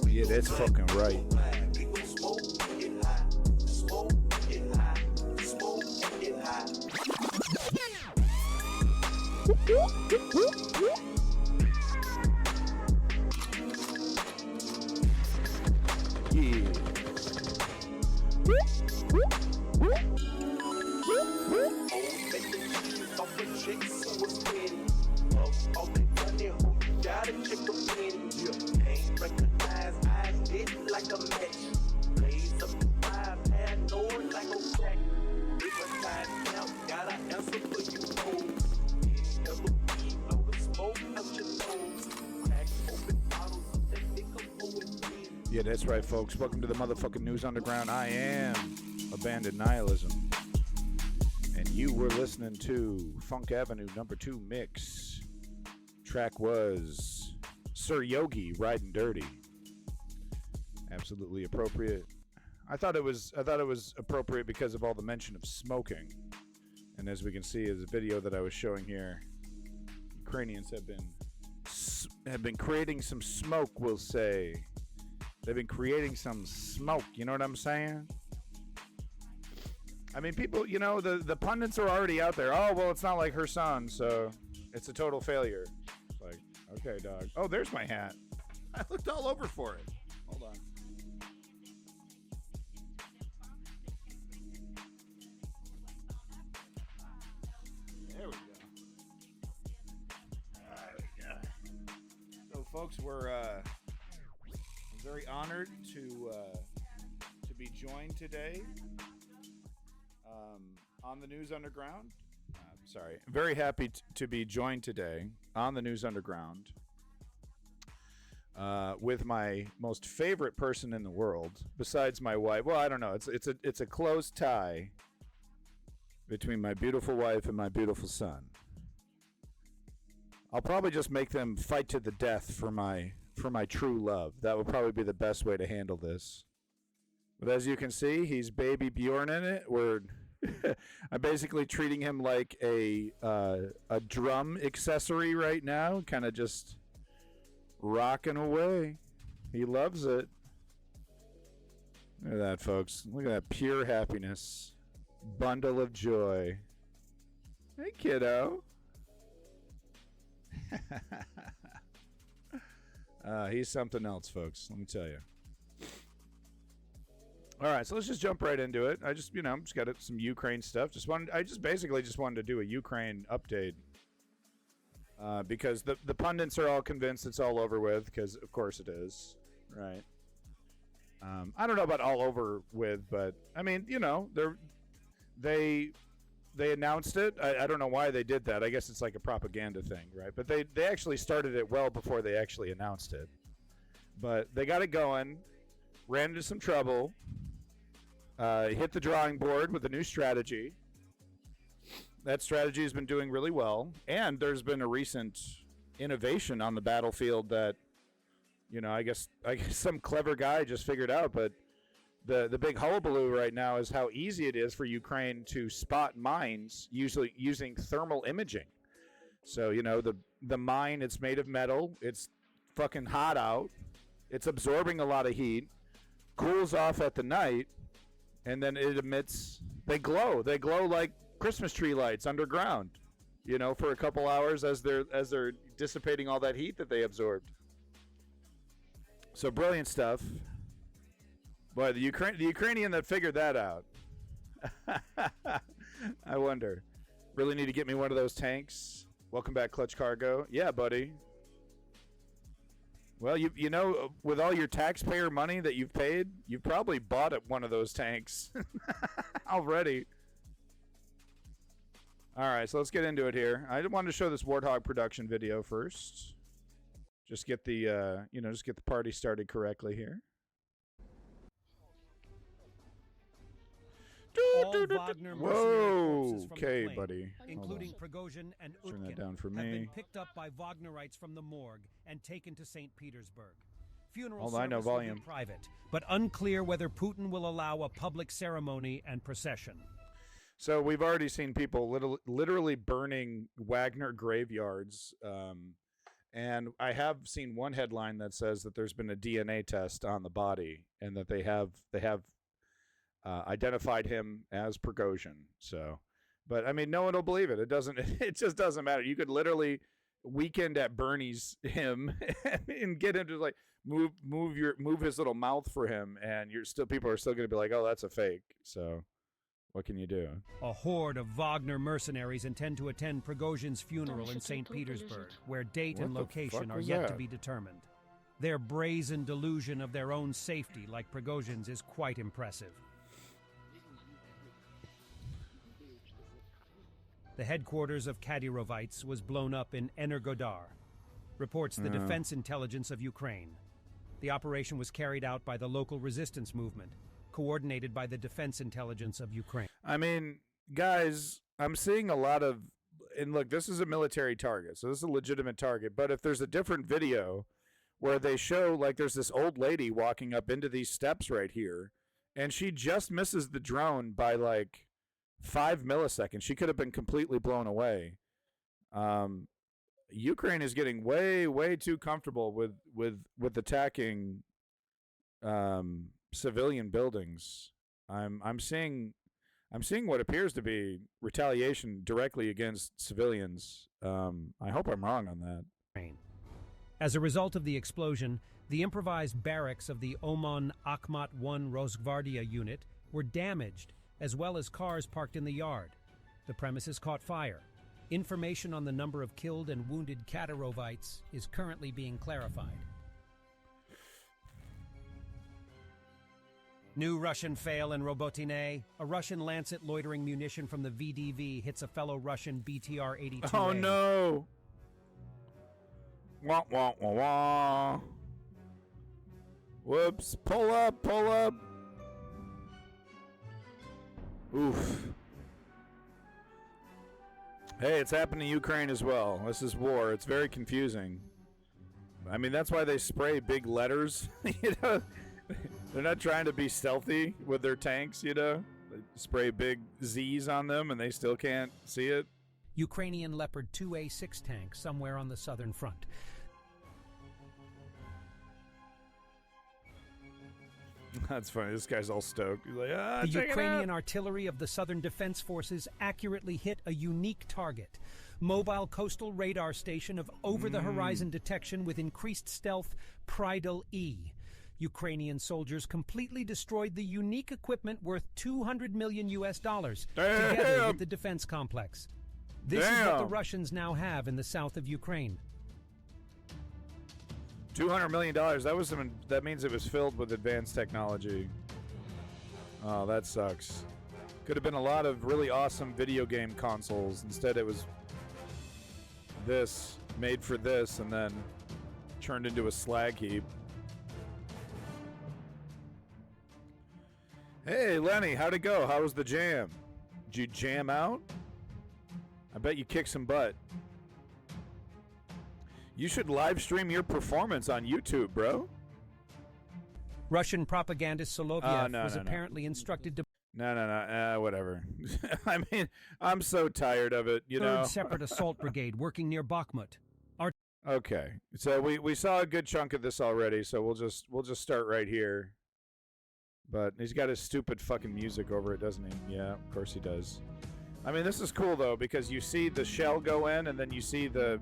Yeah, that's fucking right. Yeah, that's right, folks. Welcome to the motherfucking News Underground. I am Abandoned Nihilism. And you were listening to Funk Avenue #2 mix. Track was Sir Yogi, Riding Dirty. Absolutely appropriate. I thought it was appropriate because of all the mention of smoking. And as we can see in the video that I was showing here, Ukrainians have been creating some smoke, we'll say. They've been creating some smoke, you know what I'm saying? I mean, people, you know, the pundits are already out there. Oh, well, it's not like her son, so it's a total failure. It's like, okay, dog. Oh, there's my hat. I looked all over for it. Hold on. There we go. So, folks, we're very honored to be joined today on the News Underground. Very happy to be joined today on the News Underground with my most favorite person in the world, besides my wife. Well, I don't know. It's a close tie between my beautiful wife and my beautiful son. I'll probably just make them fight to the death for my true love. That would probably be the best way to handle this. But as you can see, he's baby Bjorn in it. I'm basically treating him like a drum accessory right now, kind of just rocking away. He loves it. Look at that, folks. Look at that pure happiness. Bundle of joy. Hey, kiddo. He's something else, folks. Let me tell you. All right, so let's just jump right into it. I just got some Ukraine stuff. I basically wanted to do a Ukraine update because the pundits are all convinced it's all over with, because of course it is, right? I don't know about all over with, but I mean, you know, they announced it. I don't know why they did that. I guess it's like a propaganda thing, right? But they actually started it well before they actually announced it. But they got it going, ran into some trouble, hit the drawing board with a new strategy. That strategy has been doing really well, and there's been a recent innovation on the battlefield that, you know, I guess some clever guy just figured out, but the big hullabaloo right now is how easy it is for Ukraine to spot mines usually using thermal imaging. So, you know, the mine, it's made of metal. It's fucking hot out. It's absorbing a lot of heat, cools off at the night, and then it emits, they glow. They glow like Christmas tree lights underground, you know, for a couple hours as they're dissipating all that heat that they absorbed. So brilliant stuff. Boy, the Ukrainian that figured that out. I wonder. Really need to get me one of those tanks. Welcome back, Clutch Cargo. Yeah, buddy. Well, you know, with all your taxpayer money that you've paid, you probably bought one of those tanks already. All right, so let's get into it here. I wanted to show this Warthog production video first. Just get the just get the party started correctly here. All Wagner mercenary corpses from okay, the plane, buddy. including Prigozhin and Turn that Utkin, down for have me. been picked up by Wagnerites from the morgue and taken to St. Petersburg. Funeral Hold on, I know service will volume. be private, but unclear whether Putin will allow a public ceremony and procession. So we've already seen people literally burning Wagner graveyards And I have seen one headline that says that there's been a DNA test on the body, and that they have identified him as Prigozhin. So, but I mean, no one will believe it. It doesn't. It just doesn't matter. You could literally weekend at Bernie's him and get him to like move his little mouth for him, and people are still going to be like, oh, that's a fake. So, what can you do? A horde of Wagner mercenaries intend to attend Prigozhin's funeral in St. Petersburg, where date and location are yet to be determined. Their brazen delusion of their own safety, like Prigozhin's, is quite impressive. The headquarters of Kadyrovites was blown up in Energodar, reports the Defense Intelligence of Ukraine. The operation was carried out by the local resistance movement, coordinated by the Defense Intelligence of Ukraine. I mean, guys, I'm seeing a lot of, and look, this is a military target, so this is a legitimate target, but if there's a different video where they show, like, there's this old lady walking up into these steps right here, and she just misses the drone by, like, 5 milliseconds. She could have been completely blown away. Ukraine is getting way too comfortable with attacking civilian buildings. I'm seeing what appears to be retaliation directly against civilians. I hope I'm wrong on that. As a result of the explosion, the improvised barracks of the Oman Akhmat 1 Rosgvardia unit were damaged, as well as cars parked in the yard. The premises caught fire. Information on the number of killed and wounded Kadyrovites is currently being clarified. New Russian fail in Robotine. A Russian Lancet loitering munition from the VDV hits a fellow Russian BTR-82A. Oh no! Wah, wah, wah, wah. Whoops. Pull up, pull up. Oof. Hey, it's happened to Ukraine as well. This is war. It's very confusing. I mean, that's why they spray big letters. You know, they're not trying to be stealthy with their tanks, you know. They spray big Z's on them and they still can't see it. Ukrainian Leopard 2A6 tank somewhere on the southern front. That's funny. This guy's all stoked. He's like, the Ukrainian artillery of the Southern Defense Forces accurately hit a unique target. Mobile coastal radar station of over-the-horizon detection with increased stealth, Prydal E. Ukrainian soldiers completely destroyed the unique equipment worth $200 million together with the defense complex. This is what the Russians now have in the south of Ukraine. $200 million. That means it was filled with advanced technology. Oh, that sucks. Could have been a lot of really awesome video game consoles. Instead, it was this, made for this, and then turned into a slag heap. Hey, Lenny, how'd it go? How was the jam? Did you jam out? I bet you kicked some butt. You should live stream your performance on YouTube, bro. Russian propagandist Solovyev was apparently instructed to... No, whatever. I mean, I'm so tired of it, you know. Third Separate Assault Brigade working near Bakhmut. Okay, so we saw a good chunk of this already, so we'll just start right here. But he's got his stupid fucking music over it, doesn't he? Yeah, of course he does. I mean, this is cool, though, because you see the shell go in, and then you see the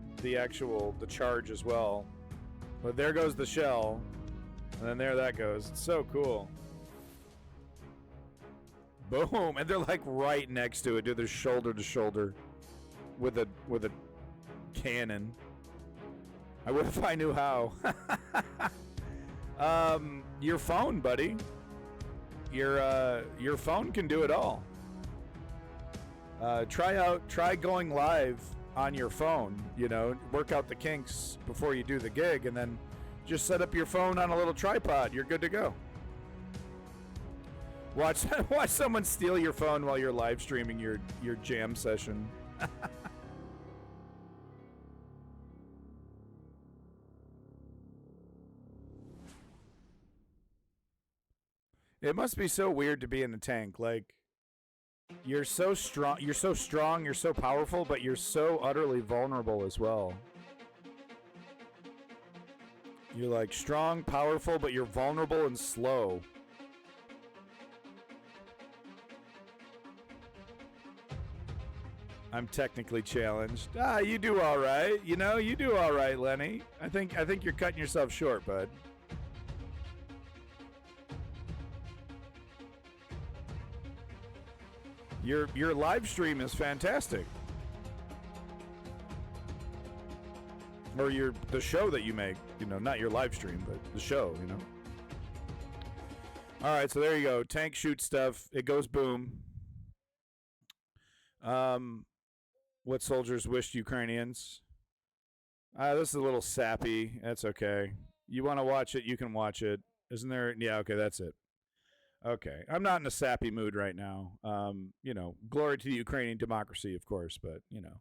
charge as well. But there goes the shell, and then there that goes. It's so cool. Boom! And they're, like, right next to it, dude. They're shoulder to shoulder with a cannon. I would if I knew how. Your phone, buddy. Your phone can do it all. Try going live on your phone, you know, work out the kinks before you do the gig, and then just set up your phone on a little tripod. You're good to go. Watch someone steal your phone while you're live streaming your jam session. It must be so weird to be in a tank, like, you're so strong, you're so powerful, but you're so utterly vulnerable as well. You're like strong, powerful, but you're vulnerable and slow. I'm technically challenged. You do all right. You know, you do all right, Lenny. I think you're cutting yourself short, bud. Your live stream is fantastic. Or the show that you make, you know, not your live stream, but the show, you know. All right, so there you go. Tank shoots stuff. It goes boom. What soldiers wished Ukrainians? This is a little sappy. That's okay. You want to watch it, you can watch it. Isn't there? Yeah, okay, that's it. Okay. I'm not in a sappy mood right now. You know, glory to the Ukrainian democracy, of course, but, you know.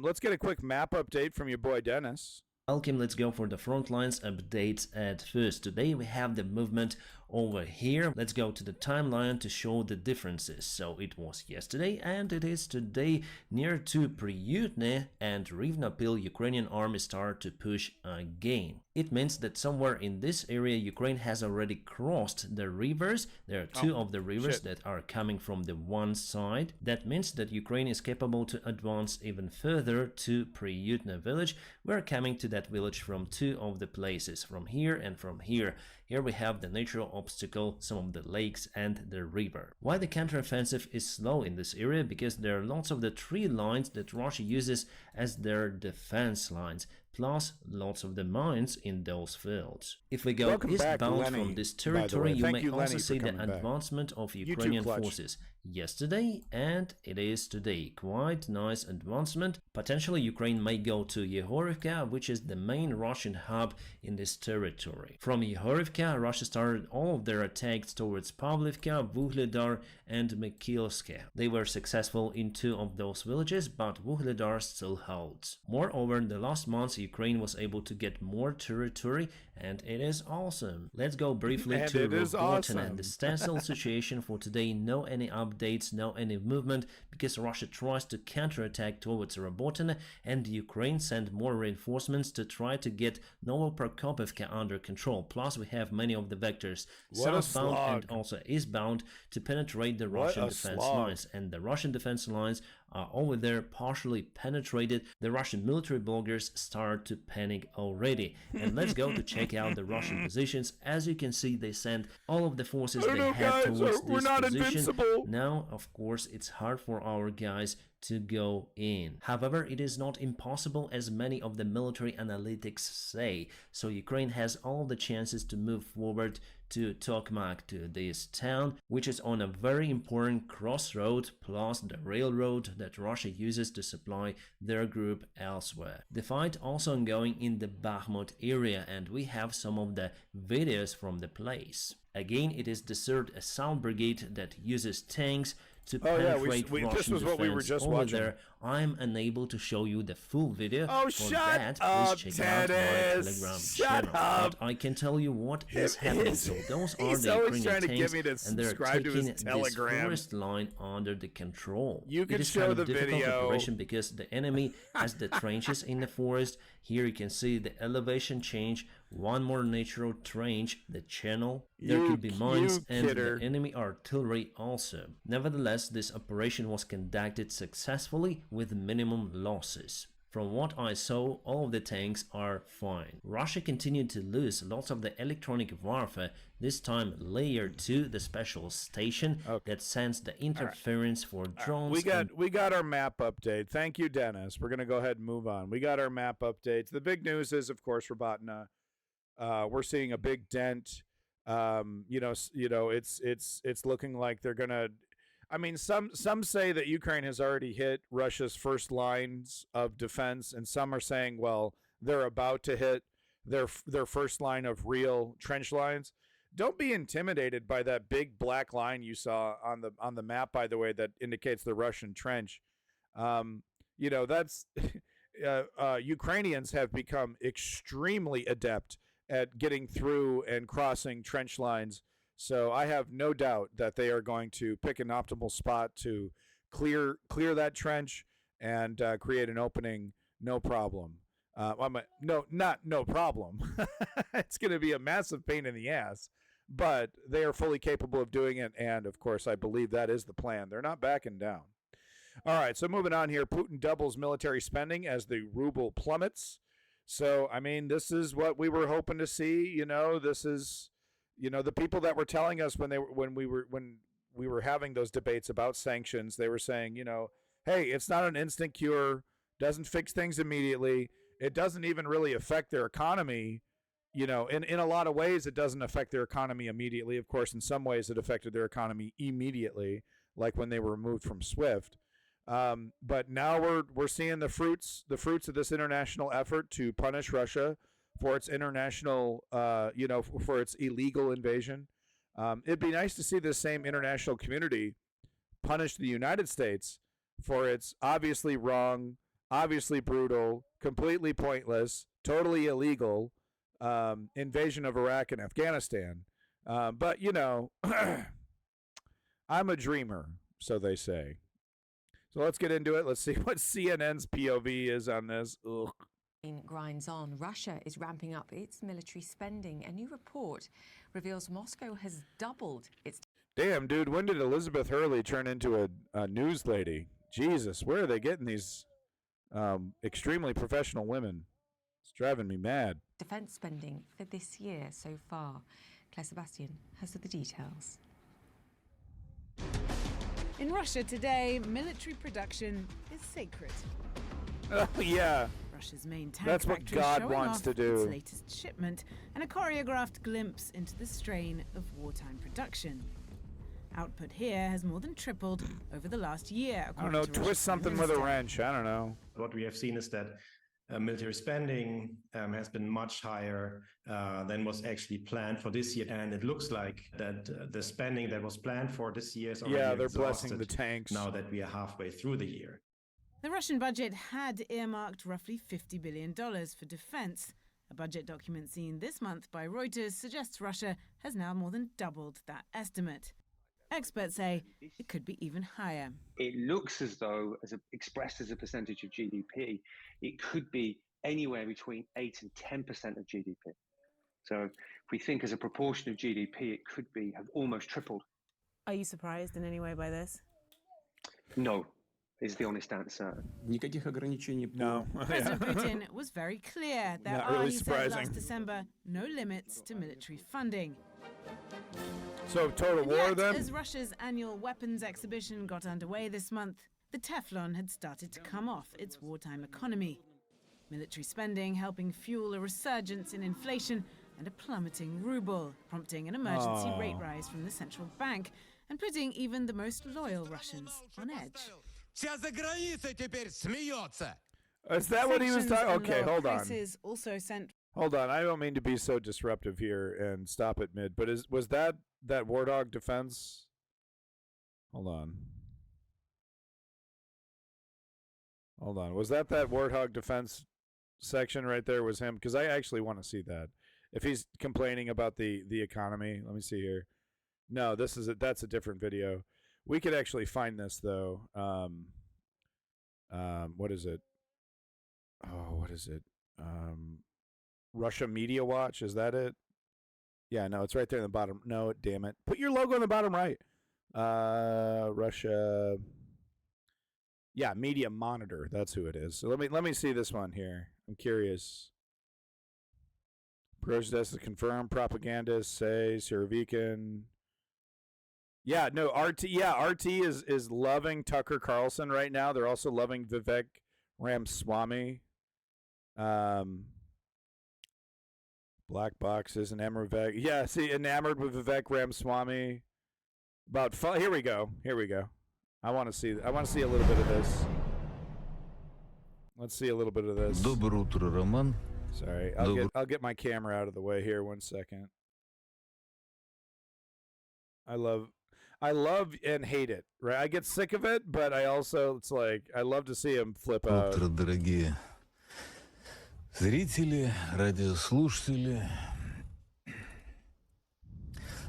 Let's get a quick map update from your boy Dennis. Welcome, let's go for the front lines updates at first. Today we have the movement over here. Let's go to the timeline to show the differences. So it was yesterday and it is today near to Priyutne and Rivnopil. Ukrainian army start to push again. It means that somewhere in this area Ukraine has already crossed the rivers. There are two of the rivers that are coming from the one side. That means that Ukraine is capable to advance even further to Priyutne village. We're coming to that village from two of the places, from here and from here. Here we have the natural obstacle, some of the lakes and the river. Why the counteroffensive is slow in this area? Because there are lots of the tree lines that Russia uses as their defense lines, plus lots of the mines in those fields. If we go eastbound from this territory, you may also see the advancement of Ukrainian forces yesterday and it is today. Quite nice advancement. Potentially Ukraine may go to Yehorivka, which is the main Russian hub in this territory. From Yehorivka, Russia started all of their attacks towards Pavlivka, Vuhledar and Mikilske. They were successful in two of those villages, but Vuhledar still holds. Moreover, in the last months Ukraine was able to get more territory and it is awesome. Let's go briefly to Robotyne. The standstill situation for today, no any updates, no any movement, because Russia tries to counterattack towards Robotyne and Ukraine sent more reinforcements to try to get Novoprokopivka under control. Plus we have many of the vectors southbound and also eastbound to penetrate the Russian defense lines, and the Russian defense lines are over there partially penetrated. The Russian military bloggers start to panic already. And let's go to check out the Russian positions. As you can see, they sent all of the forces they had towards this position. Invincible. Now, of course, it's hard for our guys to go in. However, it is not impossible as many of the military analytics say. So Ukraine has all the chances to move forward to Tokmak, to this town, which is on a very important crossroad, plus the railroad that Russia uses to supply their group elsewhere. The fight also ongoing in the Bakhmut area, and we have some of the videos from the place. Again, it is the 3rd Assault Brigade that uses tanks to penetrate Russian this was what we were just watching. There. I'm unable to show you the full video. Oh, For shut that, up, please check out my Telegram channel. Up. But I can tell you what is happening. So those are the Ukrainian tanks, and they're taking this forest line under the control. You can it is show kind of the difficult video operation because the enemy has the trenches in the forest. Here you can see the elevation change. One more natural trench, the channel. There could be mines and the enemy artillery also. Nevertheless, this operation was conducted successfully with minimum losses. From what I saw, all of the tanks are fine. Russia continued to lose lots of the electronic warfare, this time Layer 2, the special station that sends the interference for drones. We got our map update. Thank you, Dennis. We're going to go ahead and move on. We got our map updates. The big news is, of course, Robotyne. We're seeing a big dent. It's looking like they're going to. I mean, some say that Ukraine has already hit Russia's first lines of defense, and some are saying, well, they're about to hit their first line of real trench lines. Don't be intimidated by that big black line you saw on the map, by the way, that indicates the Russian trench. That's Ukrainians have become extremely adept at getting through and crossing trench lines. So I have no doubt that they are going to pick an optimal spot to clear that trench and create an opening, no problem. No problem. It's going to be a massive pain in the ass, but they are fully capable of doing it. And of course, I believe that is the plan. They're not backing down. All right, so moving on here, Putin doubles military spending as the ruble plummets. So, I mean, this is what we were hoping to see. This is, the people that were telling us when we were having those debates about sanctions, they were saying, hey, it's not an instant cure, doesn't fix things immediately. It doesn't even really affect their economy. In a lot of ways, it doesn't affect their economy immediately. Of course, in some ways, it affected their economy immediately, like when they were removed from SWIFT. But now we're seeing the fruits of this international effort to punish Russia for its international, for its illegal invasion. It'd be nice to see this same international community punish the United States for its obviously wrong, obviously brutal, completely pointless, totally illegal invasion of Iraq and Afghanistan. But I'm a dreamer, so they say. So let's get into it. Let's see what CNN's POV is on this. Ugh. Grinds on. Russia is ramping up its military spending. A new report reveals Moscow has doubled its... Damn, dude, when did Elizabeth Hurley turn into a news lady? Jesus, where are they getting these extremely professional women? It's driving me mad. Defense spending for this year so far. Claire Sebastian has the details. In Russia today, military production is sacred. Oh, yeah. Russia's main tank That's what factory God showing wants off to do. its latest shipment and a choreographed glimpse into the strain of wartime production. Output here has more than tripled over the last year. I don't know, twist something with a wrench. I don't know. What we have seen is that military spending has been much higher than was actually planned for this year. And it looks like that the spending that was planned for this year is already they're exhausted blessing the tanks. now that we are halfway through the year. The Russian budget had earmarked roughly $50 billion for defense. A budget document seen this month by Reuters suggests Russia has now more than doubled that estimate. Experts say it could be even higher. It looks as though, expressed as a percentage of GDP, it could be anywhere between 8 and 10% of GDP. So if we think as a proportion of GDP, it could have almost tripled. Are you surprised in any way by this? No, is the honest answer. No. President Putin was very clear. There Not are, really he said surprising. last December, no limits to military funding. So total And war yet, then? as Russia's annual weapons exhibition got underway this month, the Teflon had started to come off its wartime economy. Military spending helping fuel a resurgence in inflation and a plummeting ruble, prompting an emergency rate rise from the central bank and putting even the most loyal Russians on edge. Is that what he was Sanctions talking? and Okay, lower hold on. prices also sent Hold on. I don't mean to be so disruptive here and stop at mid, but was that War Dog defense? Hold on. Was that Warthog defense section right there was him? Because I actually want to see that. If he's complaining about the economy, let me see here. No, that's a different video. We could actually find this though. What is it? Oh, what is it? Russia Media Watch, is that it? Yeah, no, it's right there in the bottom. No, damn it. Put your logo in the bottom right. Russia. Yeah, Media Monitor. That's who it is. So let me see this one here. I'm curious. Prozdes confirmed. Propagandist say Surovikin. Yeah, no, RT. Yeah, RT is loving Tucker Carlson right now. They're also loving Vivek Ramaswamy. Black boxes and Vivek. Yeah, see, enamored with Vivek Ramaswamy. Here we go. I want to see a little bit of this. Let's see a little bit of this. Доброе утро, Роман. Sorry, I'll get my camera out of the way here. 1 second. I love and hate it. Right, I get sick of it, but it's like I love to see him flip out. Утро, дорогие зрители, радиослушатели.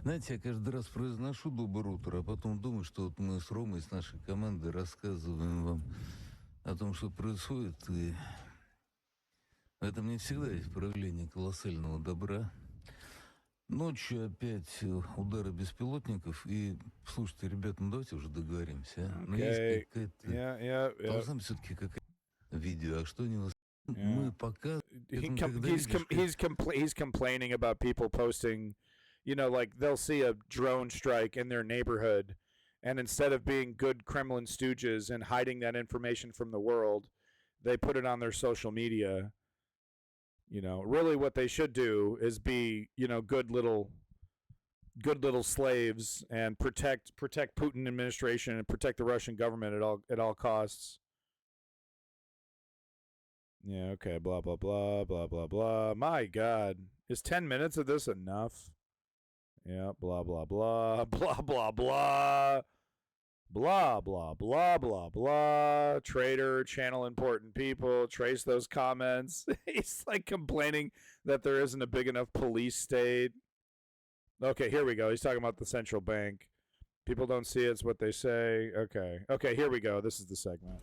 Знаете, я каждый раз произношу «доброе утро», а потом думаю, что вот мы с Ромой, с нашей командой рассказываем вам о том, что происходит, и Это мне всегда есть проявление колоссального добра. Ночью опять удары беспилотников. И, слушайте, ребят, ну давайте уже договоримся. А? Но есть какая-то... Yeah. Должна быть все-таки какая-то видео. А что они нас... Мы пока... He's complaining about people posting, you know, like they'll see a drone strike in their neighborhood, and instead of being good Kremlin stooges and hiding that information from the world, they put it on their social media. You know, really what they should do is be, you know, good little slaves and protect Putin administration and protect the Russian government at all costs. Yeah, okay, blah blah blah blah blah blah. My God, is 10 minutes of this enough? Yeah, blah blah blah blah blah blah. Blah, blah, blah, blah, blah. Traitor, channel important people, trace those comments. He's like complaining that there isn't a big enough police state. Okay, here we go. He's talking about the central bank. People don't see it's what they say. Okay, here we go. This is the segment.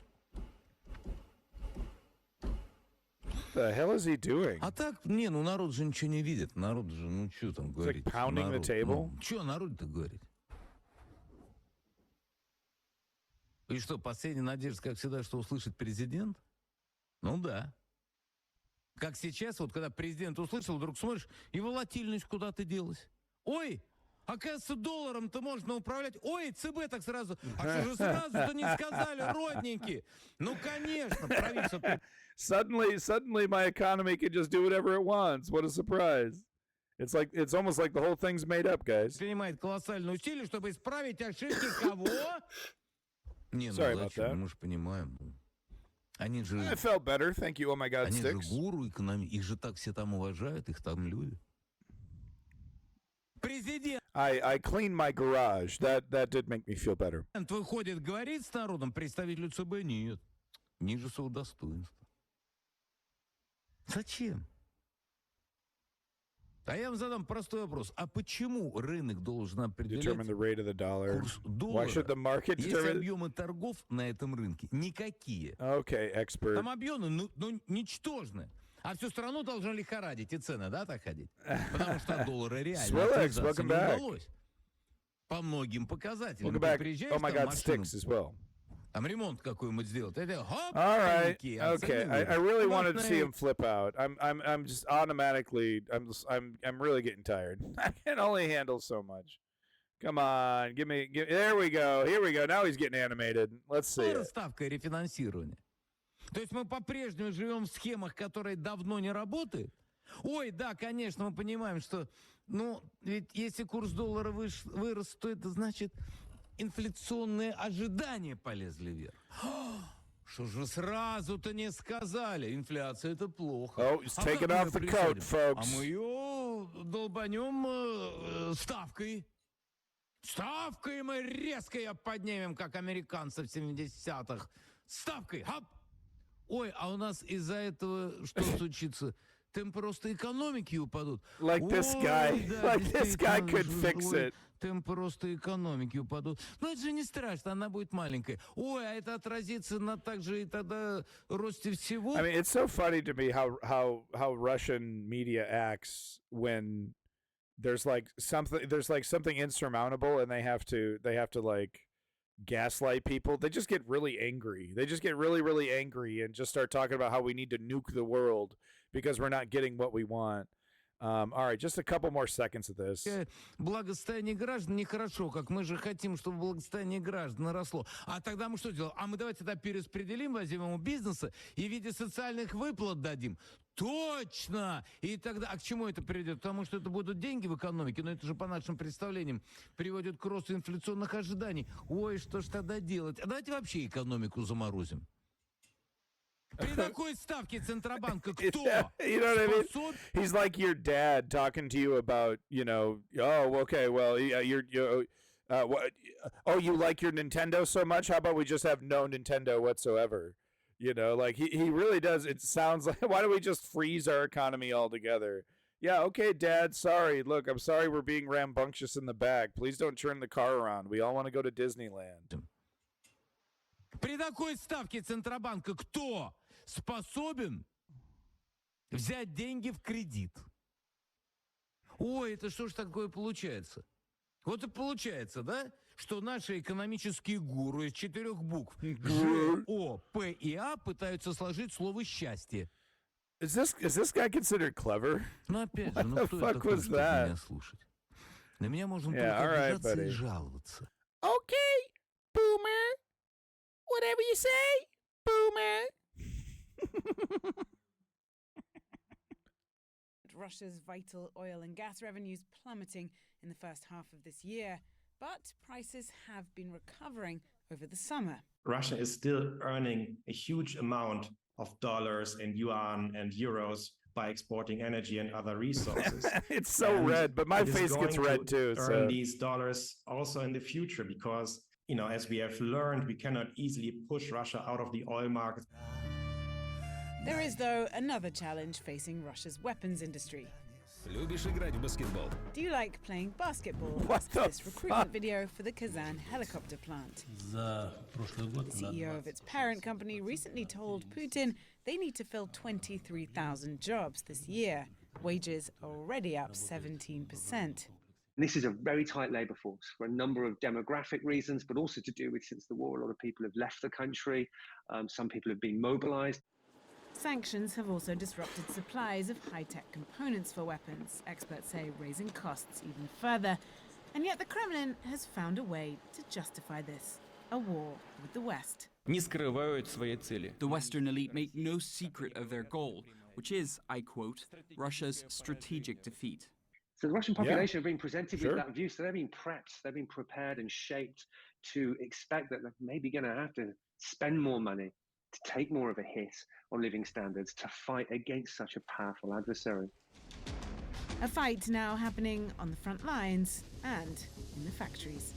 What the hell is he doing? А так, не, ну народ же ничего не видит. Народ же, ну что там говорить? Like pounding the table? Ну, что народ-то говорит? И что, последняя надежда, как всегда, что услышит президент? Ну да. Как сейчас, вот когда президент услышал, вдруг смотришь, и волатильность куда-то делась. Ой, оказывается, долларом-то можно управлять. Ой, ЦБ так сразу. А что же сразу-то не сказали, родненькие? Ну, конечно, правительство... Suddenly my economy can just do whatever it wants. What a surprise. It's almost like the whole thing's made up, guys. Принимает колоссальные усилия, чтобы исправить ошибки кого? Не, ну Sorry about зачем? that. Мы же понимаем. Они же... I felt better. Thank you. Oh my God, Они же Sticks. гуру экономии. Их же так все там уважают, их там любят. Президент I cleaned my garage. That did make me feel better. выходит, говорит с народом, представителю ЦБ нет. Ниже своего достоинства. Зачем? А я вам задам простой вопрос. А почему рынок должен определять Determine the rate of the dollar. курс Why should the доллара? market Есть determine? объемы торгов на этом рынке? Никакие. Okay, expert. Там объемы, ну, ничтожны. А всю страну должны лихорадить и цены, да, так ходить? Потому что от доллара реально Swillex, отвязаться welcome не back. удалось. По многим показателям. Welcome Ты back. приезжаешь, Oh my там God, машину, Sticks as well. там ремонт какой-нибудь сделать. Это хоп, All right. пеньки, Okay. оценивают. I really wanted to Вот see на him flip out. I'm just automatically. I'm really getting tired. I can only handle so much. Come on, give me. There we go. Here we go. Now he's getting animated. Let's see it. ставка рефинансирования. То есть мы по-прежнему живем в схемах, которые давно не работают? Ой, да, конечно, мы понимаем, что, ну, ведь если курс доллара вырос, то это значит, инфляционные ожидания полезли вверх. Что же сразу-то не сказали? Инфляция это плохо. Oh, he's А taking как off мы the присядем? coat, folks. А мы ее долбанем ставкой. Ставкой мы резко ее поднимем, как американцы в 70-х. Ставкой, хап! Ой, а у нас из-за этого что случится? Темпы роста экономики упадут. Like this guy. Да, Like this guy действительно, could fix ой, it. темпы роста экономики упадут. Но это же не страшно, она будет маленькая. Ой, а это отразится на также и тогда росте всего. I mean, it's so funny to me how Russian media acts when there's like something insurmountable and they have to like gaslight people. They just get really angry. They just get really, really angry and just start talking about how we need to nuke the world because we're not getting what we want. All right, just a couple more seconds of this. Благосостояние граждан нехорошо, как мы же хотим, чтобы благосостояние граждан росло. А тогда мы что делаем? А мы давайте тогда перераспределим, возьмем ему бизнеса и в виде социальных выплат дадим. Точно! И тогда, а к чему это приведет? Потому что это будут деньги в экономике, но это же по нашим представлениям приводит к росту инфляционных ожиданий. Ой, что ж тогда делать? А давайте вообще экономику заморозим. При такой ставке Центробанка кто? You know what I mean? He's like your dad talking to you about, you know, oh, okay, well, you like your Nintendo so much? How about we just have no Nintendo whatsoever? You know, like he really does. It sounds like, why don't we just freeze our economy altogether? Yeah, okay, Dad, sorry. Look, I'm sorry we're being rambunctious in the back. Please don't turn the car around. We all want to go to Disneyland. При такой ставке Центробанка кто способен взять деньги в кредит. Ой, это что ж такое получается? Вот и получается, да, что наши экономические гуру из 4 букв Ж, О, П и А пытаются сложить слово «счастье». Is this guy considered clever? Но опять же, What ну the кто я fuck такой, was чтобы that? меня слушать? На меня можно Yeah, только all right, обижаться и buddy. жаловаться. Okay, boomer. Whatever you say, boomer. Russia's vital oil and gas revenues plummeting in the first half of this year, but prices have been recovering over the summer. Russia is still earning a huge amount of dollars and yuan and euros by exporting energy and other resources. It's so And red, but my it is face gets going red to too. Earn So these dollars also in the future because, you know, as we have learned, we cannot easily push Russia out of the oil market. There is, though, another challenge facing Russia's weapons industry. Любишь играть в баскетбол? Do you like playing basketball? What Asked the this recruitment fuck? video for the Kazan helicopter plant. За прошлый год The CEO of its parent company recently told Putin they need to fill 23,000 jobs this year. Wages are already up 17%. This is a very tight labour force for a number of demographic reasons, but also to do with since the war, a lot of people have left the country. Some people have been mobilised. Sanctions have also disrupted supplies of high-tech components for weapons, experts say raising costs even further. And yet the Kremlin has found a way to justify this, a war with the West. Не скрывают свои цели. The Western elite make no secret of their goal, which is, I quote, Russia's strategic defeat. So the Russian population have been presented sure. with that view, so they've been prepped, they've been prepared and shaped to expect that they're maybe going to have to spend more money, to take more of a hit on living standards, to fight against such a powerful adversary. A fight now happening on the front lines and in the factories.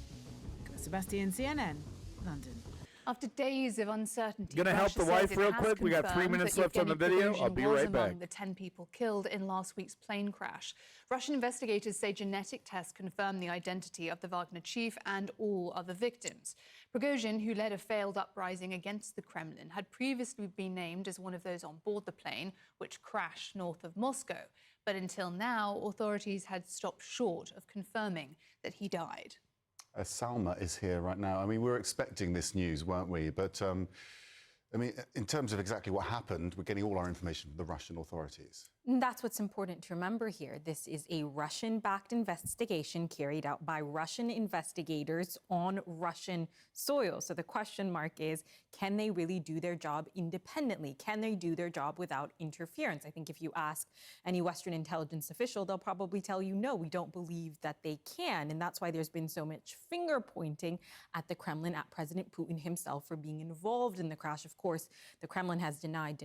Sebastian, CNN, London. After days of uncertainty, Gonna help Russia the says wife it real has quick? We got 3 confirmed minutes that left on the Yevgeny video. Prigozhin I'll be was right among back. the 10 people killed in last week's plane crash. Russian investigators say genetic tests confirm the identity of the Wagner chief and all other victims. Prigozhin, who led a failed uprising against the Kremlin, had previously been named as one of those on board the plane, which crashed north of Moscow. But until now, authorities had stopped short of confirming that he died. Salma is here right now. I mean, we were expecting this news, weren't we? But, I mean, in terms of exactly what happened, we're getting all our information from the Russian authorities. And that's what's important to remember here. This is a Russian-backed investigation carried out by Russian investigators on Russian soil. So the question mark is, can they really do their job independently? Can they do their job without interference? I think if you ask any Western intelligence official, they'll probably tell you, no, we don't believe that they can. And that's why there's been so much finger pointing at the Kremlin, at President Putin himself for being involved in the crash. Of course, the Kremlin has denied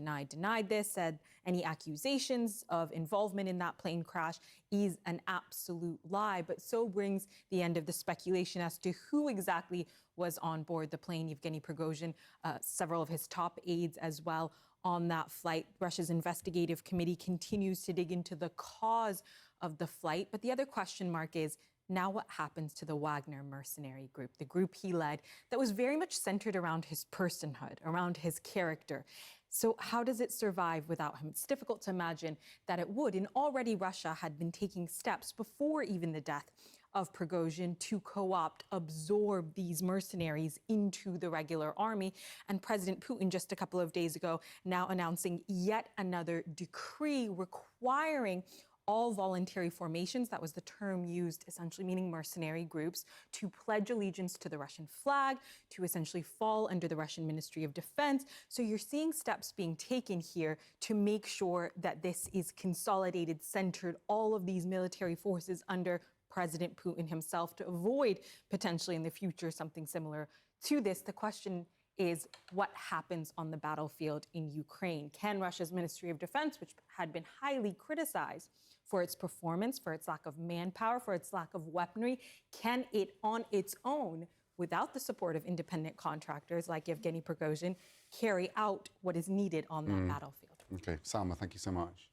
this, said any accusations of involvement in that plane crash is an absolute lie. But so brings the end of the speculation as to who exactly was on board the plane. Yevgeny Prigozhin, several of his top aides as well on that flight. Russia's investigative committee continues to dig into the cause of the flight. But the other question mark is, now what happens to the Wagner mercenary group, the group he led that was very much centered around his personhood, around his character? So how does it survive without him? It's difficult to imagine that it would. And already Russia had been taking steps before even the death of Prigozhin to co-opt, absorb these mercenaries into the regular army. And President Putin just a couple of days ago now announcing yet another decree requiring all voluntary formations, that was the term used, essentially meaning mercenary groups, to pledge allegiance to the Russian flag, to essentially fall under the Russian Ministry of Defense. So you're seeing steps being taken here to make sure that this is consolidated, centered, all of these military forces under President Putin himself to avoid potentially in the future something similar to this. The question is what happens on the battlefield in Ukraine. Can Russia's Ministry of Defense, which had been highly criticized for its performance, for its lack of manpower, for its lack of weaponry, can it on its own, without the support of independent contractors like Yevgeny Prigozhin, carry out what is needed on that battlefield? Okay, Salma, thank you so much.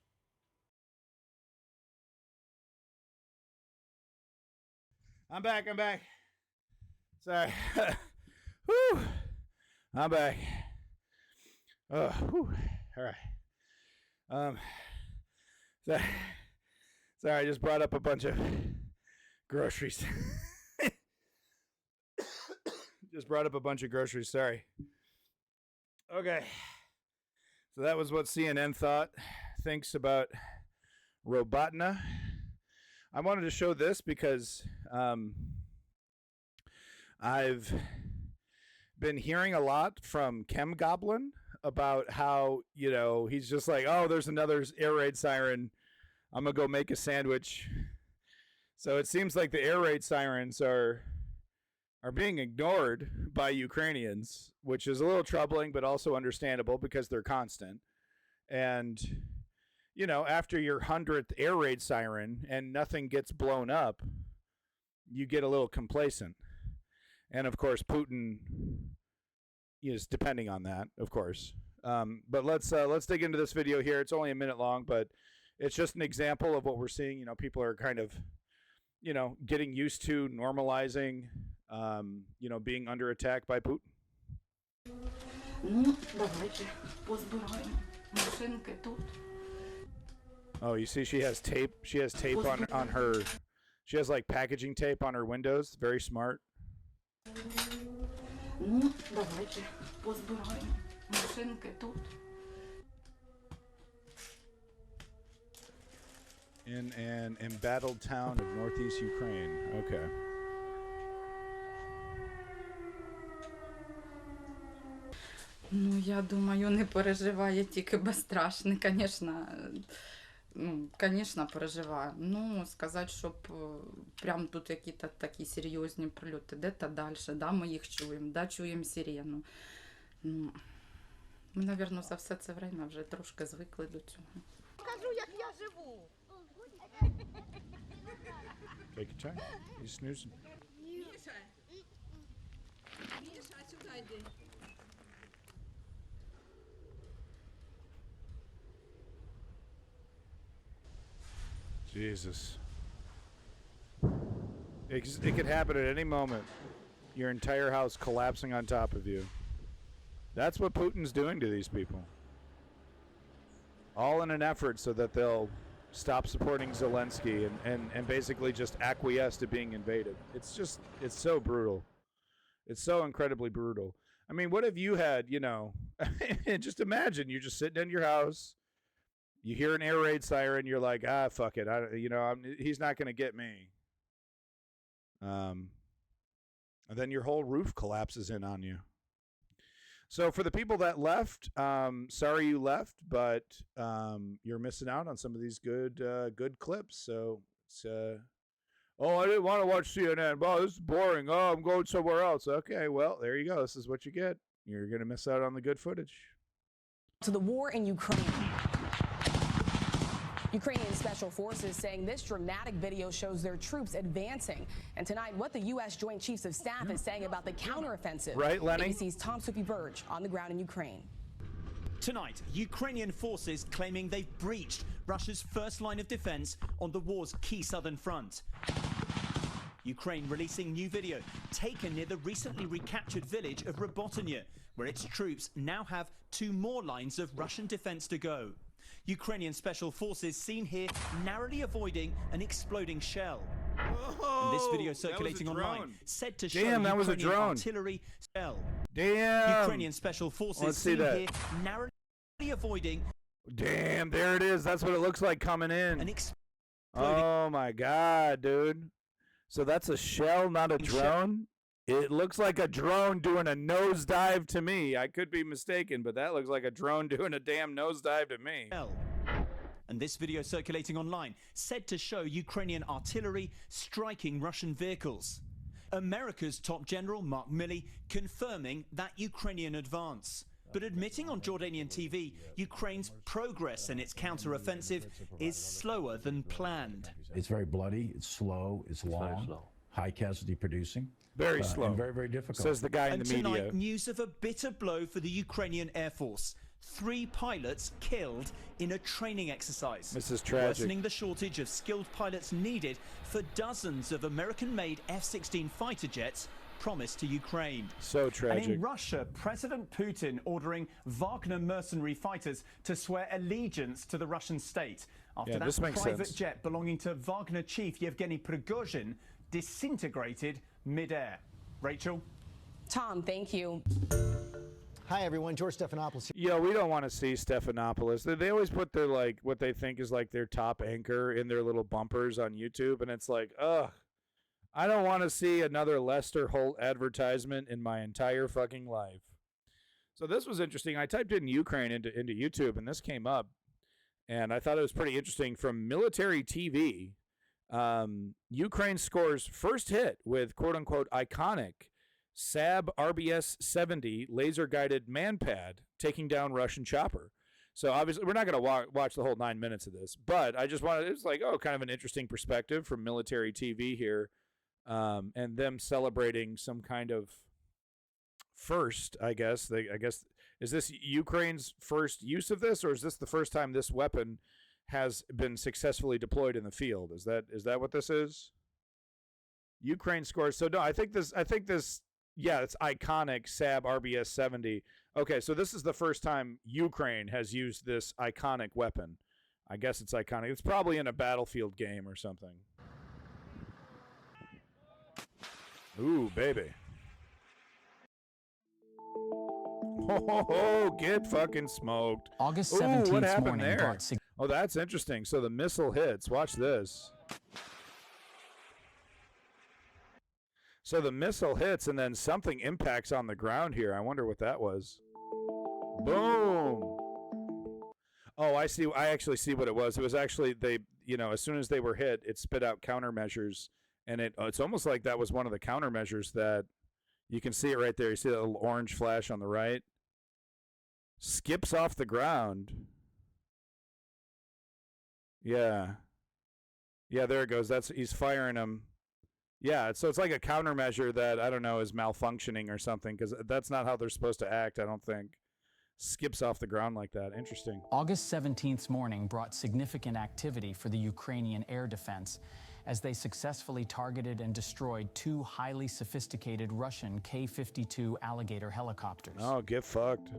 I'm back. Sorry. Whew. I'm back. Whew. All right. Sorry, I just brought up a bunch of groceries. Just brought up a bunch of groceries. Sorry. Okay. So that was what CNN thinks about Robotna. I wanted to show this because I've been hearing a lot from Chem Goblin about how, you know, he's just like, oh, there's another air raid siren. I'm going to go make a sandwich. So it seems like the air raid sirens are being ignored by Ukrainians, which is a little troubling, but also understandable because they're constant. And, you know, after your 100th air raid siren and nothing gets blown up, you get a little complacent. And, of course, Putin is depending on that, of course. But let's dig into this video here. It's only a minute long, but it's just an example of what we're seeing. You know, people are kind of, you know, getting used to normalizing, you know, being under attack by Putin. Oh, you see, she has tape. She has tape on her. She has like packaging tape on her windows. Very smart. In an embattled town of northeast Ukraine. Okay. Ну, я думаю, не переживає тільки безстрашний, звісно. Ну, звісно, переживає. Ну, сказати, щоб прям тут якісь такі серйозні прильоти. Де-то далі, да, ми їх чуємо, да, чуємо сирену. Ну, ми, мабуть, за все це время вже трошки звикли до цього. Покажу, як я живу. Take your time. He's snoozing. Міша. Міша, сюди йди. Jesus. It could happen at any moment. Your entire house collapsing on top of you. That's what Putin's doing to these people. All in an effort so that they'll stop supporting Zelensky and basically just acquiesce to being invaded. It's so brutal. It's so incredibly brutal. I mean, what if you had, you know, just imagine you're just sitting in your house. You hear an air raid siren, you're like, fuck it. He's not going to get me. And then your whole roof collapses in on you. So for the people that left, sorry you left, but you're missing out on some of these good clips. So it's, I didn't want to watch CNN. Wow, this is boring. Oh, I'm going somewhere else. Okay, well, there you go. This is what you get. You're going to miss out on the good footage. To the war in Ukraine. Ukrainian special forces saying this dramatic video shows their troops advancing. And tonight, what the U.S. Joint Chiefs of Staff is saying about the counteroffensive. Right, Lenny? ABC's Tom Soupy Burge on the ground in Ukraine. Tonight, Ukrainian forces claiming they've breached Russia's first line of defense on the war's key southern front. Ukraine releasing new video taken near the recently recaptured village of Robotyne, where its troops now have 2 more lines of Russian defense to go. Ukrainian special forces seen here narrowly avoiding an exploding shell. And this video circulating online said to show that was a Ukrainian drone. artillery shell. Damn. Ukrainian special forces Let's see seen that. here narrowly avoiding. Damn, there it is. That's what it looks like coming in. Oh my God, dude. So that's a shell, not a drone? It looks like a drone doing a nosedive to me. I could be mistaken, but that looks like a drone doing a damn nosedive to me. And this video circulating online said to show Ukrainian artillery striking Russian vehicles. America's top general, Mark Milley, confirming that Ukrainian advance, but admitting on Jordanian TV Ukraine's progress in its counter-offensive is slower than planned. It's very bloody, it's slow, it's long, high casualty producing. Very slow. And very, very difficult. Says the guy in And the media. tonight, news of a bitter blow for the Ukrainian Air Force. 3 pilots killed in a training exercise. This is tragic. Worsening the shortage of skilled pilots needed for dozens of American-made F-16 fighter jets promised to Ukraine. So tragic. And in Russia, President Putin ordering Wagner mercenary fighters to swear allegiance to the Russian state. after Yeah, that this makes private sense. jet belonging to Wagner chief Yevgeny Prigozhin disintegrated mid-air. Rachel? Tom, thank you. Hi, everyone. George Stephanopoulos. Yeah, we don't want to see Stephanopoulos. They always put their, like, what they think is, like, their top anchor in their little bumpers on YouTube, and it's like, ugh. I don't want to see another Lester Holt advertisement in my entire fucking life. So this was interesting. I typed in Ukraine into YouTube, and this came up, and I thought it was pretty interesting. From Military TV, Ukraine scores first hit with quote-unquote iconic Saab RBS-70 laser-guided manpad taking down Russian chopper. So obviously we're not going to watch the whole 9 minutes of this, but I just wanted, it's like, oh, kind of an interesting perspective from Military TV here, and them celebrating some kind of first, I guess. Is this Ukraine's first use of this, or is this the first time this weapon has been successfully deployed in the field? Is that what this is? Ukraine scores. So no, I think this. Yeah, it's iconic Saab RBS-70. Okay, so this is the first time Ukraine has used this iconic weapon. I guess it's iconic. It's probably in a battlefield game or something. Ooh, baby. Oh, get fucking smoked. August Ooh, 17th what happened morning there? brought Oh, that's interesting. So the missile hits. Watch this. So the missile hits, and then something impacts on the ground here. I wonder what that was. Boom. Oh, I see. I actually see what it was. It was actually as soon as they were hit, it spit out countermeasures, and it's almost like that was one of the countermeasures that you can see it right there. You see that little orange flash on the right? Skips off the ground. Yeah. Yeah, there it goes. He's firing them. Yeah, so it's like a countermeasure that, I don't know, is malfunctioning or something, because that's not how they're supposed to act, I don't think. Skips off the ground like that. Interesting. August 17th morning brought significant activity for the Ukrainian air defense as they successfully targeted and destroyed 2 highly sophisticated Russian K-52 Alligator helicopters. Oh, get fucked.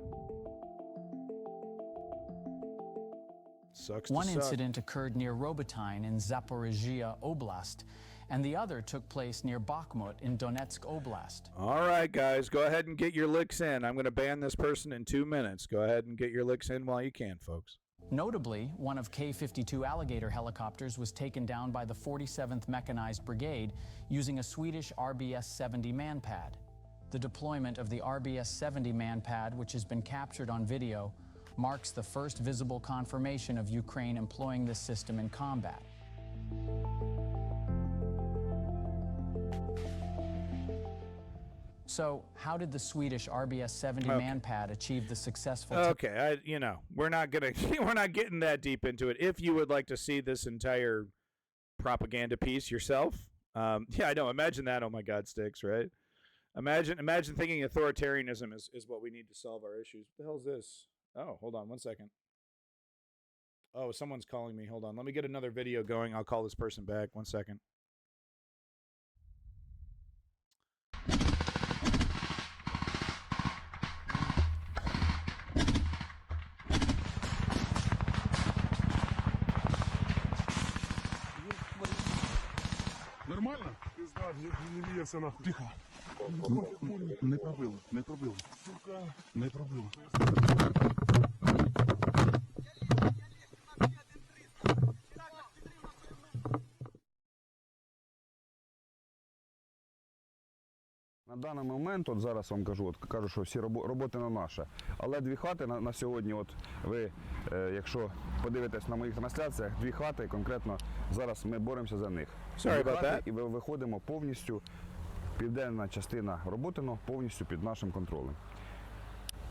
Sucks to One suck. incident occurred near Robotyne in Zaporizhia Oblast, and the other took place near Bakhmut in Donetsk Oblast. All right, guys, go ahead and get your licks in. I'm going to ban this person in 2 minutes. Go ahead and get your licks in while you can, folks. Notably, one of K-52 Alligator helicopters was taken down by the 47th Mechanized Brigade using a Swedish RBS-70 manpad. The deployment of the RBS-70 manpad, which has been captured on video, marks the first visible confirmation of Ukraine employing this system in combat. So, how did the Swedish RBS-70 manpad achieve the successful? Okay, we're not getting that deep into it. If you would like to see this entire propaganda piece yourself, yeah, I know. Imagine that. Oh my God, Sticks, right? Imagine thinking authoritarianism is what we need to solve our issues. What the hell is this? Oh, hold on 1 second. Oh, someone's calling me. Hold on. Let me get another video going. I'll call this person back. 1 second. Нормально? Пизда, не лється нахуй. Тихо. Не пробило, не пробило. Сука, не пробило. На даний момент, от зараз вам кажу, що всі роботи на наша. Але 2 хати на сьогодні, от ви, якщо подивитесь на моїх трансляціях, 2 хати конкретно зараз ми боремося за них. Sorry about that. І виходимо повністю, південна частина Роботино повністю під нашим контролем.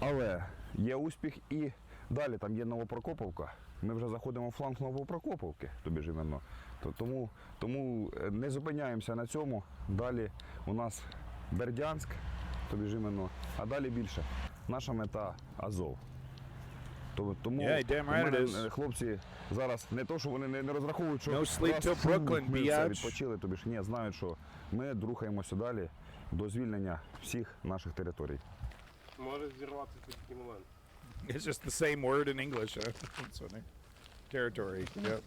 Але є успіх і далі, там є Новопрокоповка. Ми вже заходимо в фланг Новопрокоповки, тобі ж іменно. Тому не зупиняємося на цьому. Далі у нас Бердянськ, тобі ж іменно, а далі більше. Наша мета Азов. Тому хлопці зараз не то, що вони не розраховують, що ми все відпочили, тобі ж ні, знають, що ми рухаємося далі до звільнення всіх наших територій. Може зірватися тільки момент. It's just the same word in English. That's funny. territory. Yep.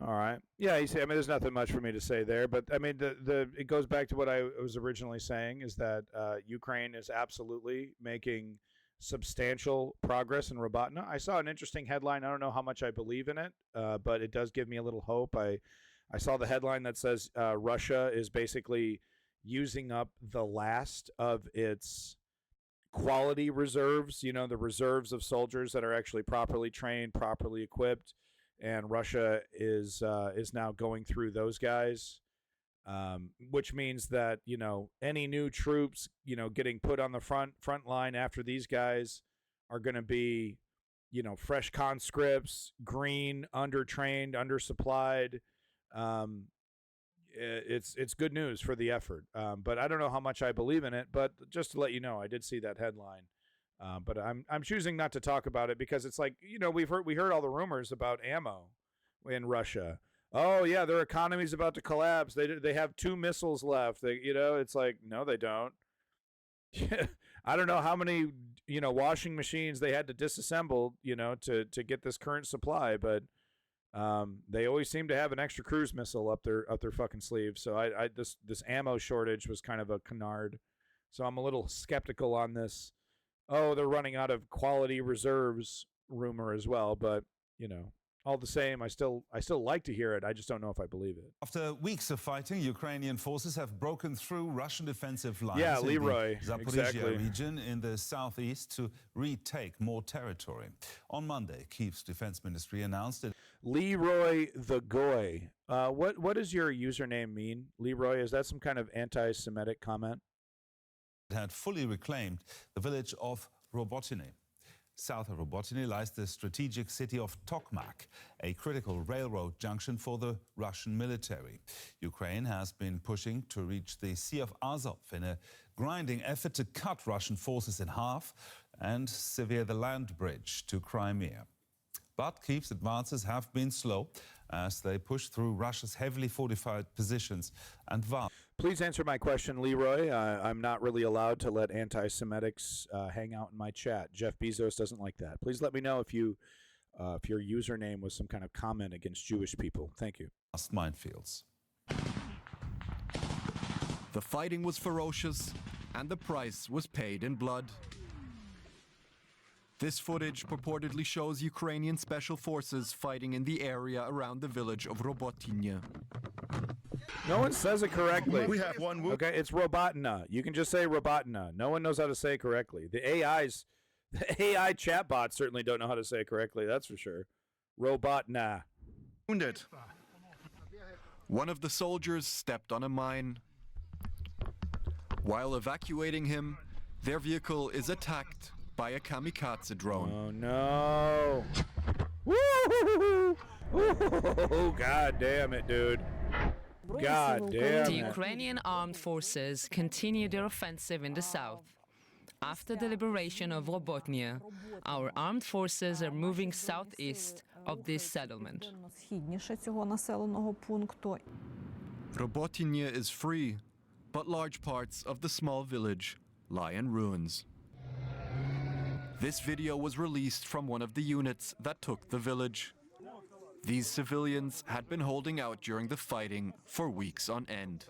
All right. Yeah, you see, I mean, there's nothing much for me to say there, but I mean, it goes back to what I was originally saying is that Ukraine is absolutely making substantial progress in Robotyne. I saw an interesting headline. I don't know how much I believe in it, but it does give me a little hope. I saw the headline that says Russia is basically using up the last of its quality reserves, you know, the reserves of soldiers that are actually properly trained, properly equipped. And Russia is now going through those guys, which means that, you know, any new troops, you know, getting put on the front line after these guys are going to be, you know, fresh conscripts, green, undertrained, undersupplied. It's good news for the effort, but I don't know how much I believe in it. But just to let you know, I did see that headline. But I'm choosing not to talk about it because it's like, you know, we heard all the rumors about ammo in Russia. Oh yeah, their economy's about to collapse. They have 2 missiles left. You know, it's like, no, they don't. I don't know how many, you know, washing machines they had to disassemble, you know, to get this current supply, but they always seem to have an extra cruise missile up their fucking sleeve. So this ammo shortage was kind of a canard. So I'm a little skeptical on this. Oh, they're running out of quality reserves rumor as well, but you know, all the same, I still like to hear it. I just don't know if I believe it. After weeks of fighting, Ukrainian forces have broken through Russian defensive lines in the Zaporizhia exactly. region in the southeast to retake more territory. On Monday, Kyiv's defense ministry announced it. Leroy the Goy. What does your username mean, Leroy? Is that some kind of anti-Semitic comment? Had fully reclaimed the village of Robotyne. South of Robotyne lies the strategic city of Tokmak, a critical railroad junction for the Russian military. Ukraine has been pushing to reach the Sea of Azov in a grinding effort to cut Russian forces in half and sever the land bridge to Crimea. But Kyiv's advances have been slow as they push through Russia's heavily fortified positions and vast. Please answer my question, Leroy. I'm not really allowed to let anti-Semitics hang out in my chat. Jeff Bezos doesn't like that. Please let me know if your username was some kind of comment against Jewish people. Thank you. Minefields. The fighting was ferocious, and the price was paid in blood. This footage purportedly shows Ukrainian special forces fighting in the area around the village of Robotyne. No one says it correctly. We have one. Okay, it's Robotyne. You can just say Robotyne. No one knows how to say it correctly. The AI chatbots certainly don't know how to say it correctly. That's for sure. Robotyne. Wounded. One of the soldiers stepped on a mine. While evacuating him, their vehicle is attacked by a kamikaze drone. Oh no! Woo! Ooh, God damn it, dude. God damn The it. Ukrainian armed forces continue their offensive in the south. After the liberation of Robotyne, our armed forces are moving southeast of this settlement. Robotyne is free, but large parts of the small village lie in ruins. This video was released from one of the units that took the village. These civilians had been holding out during the fighting for weeks on end.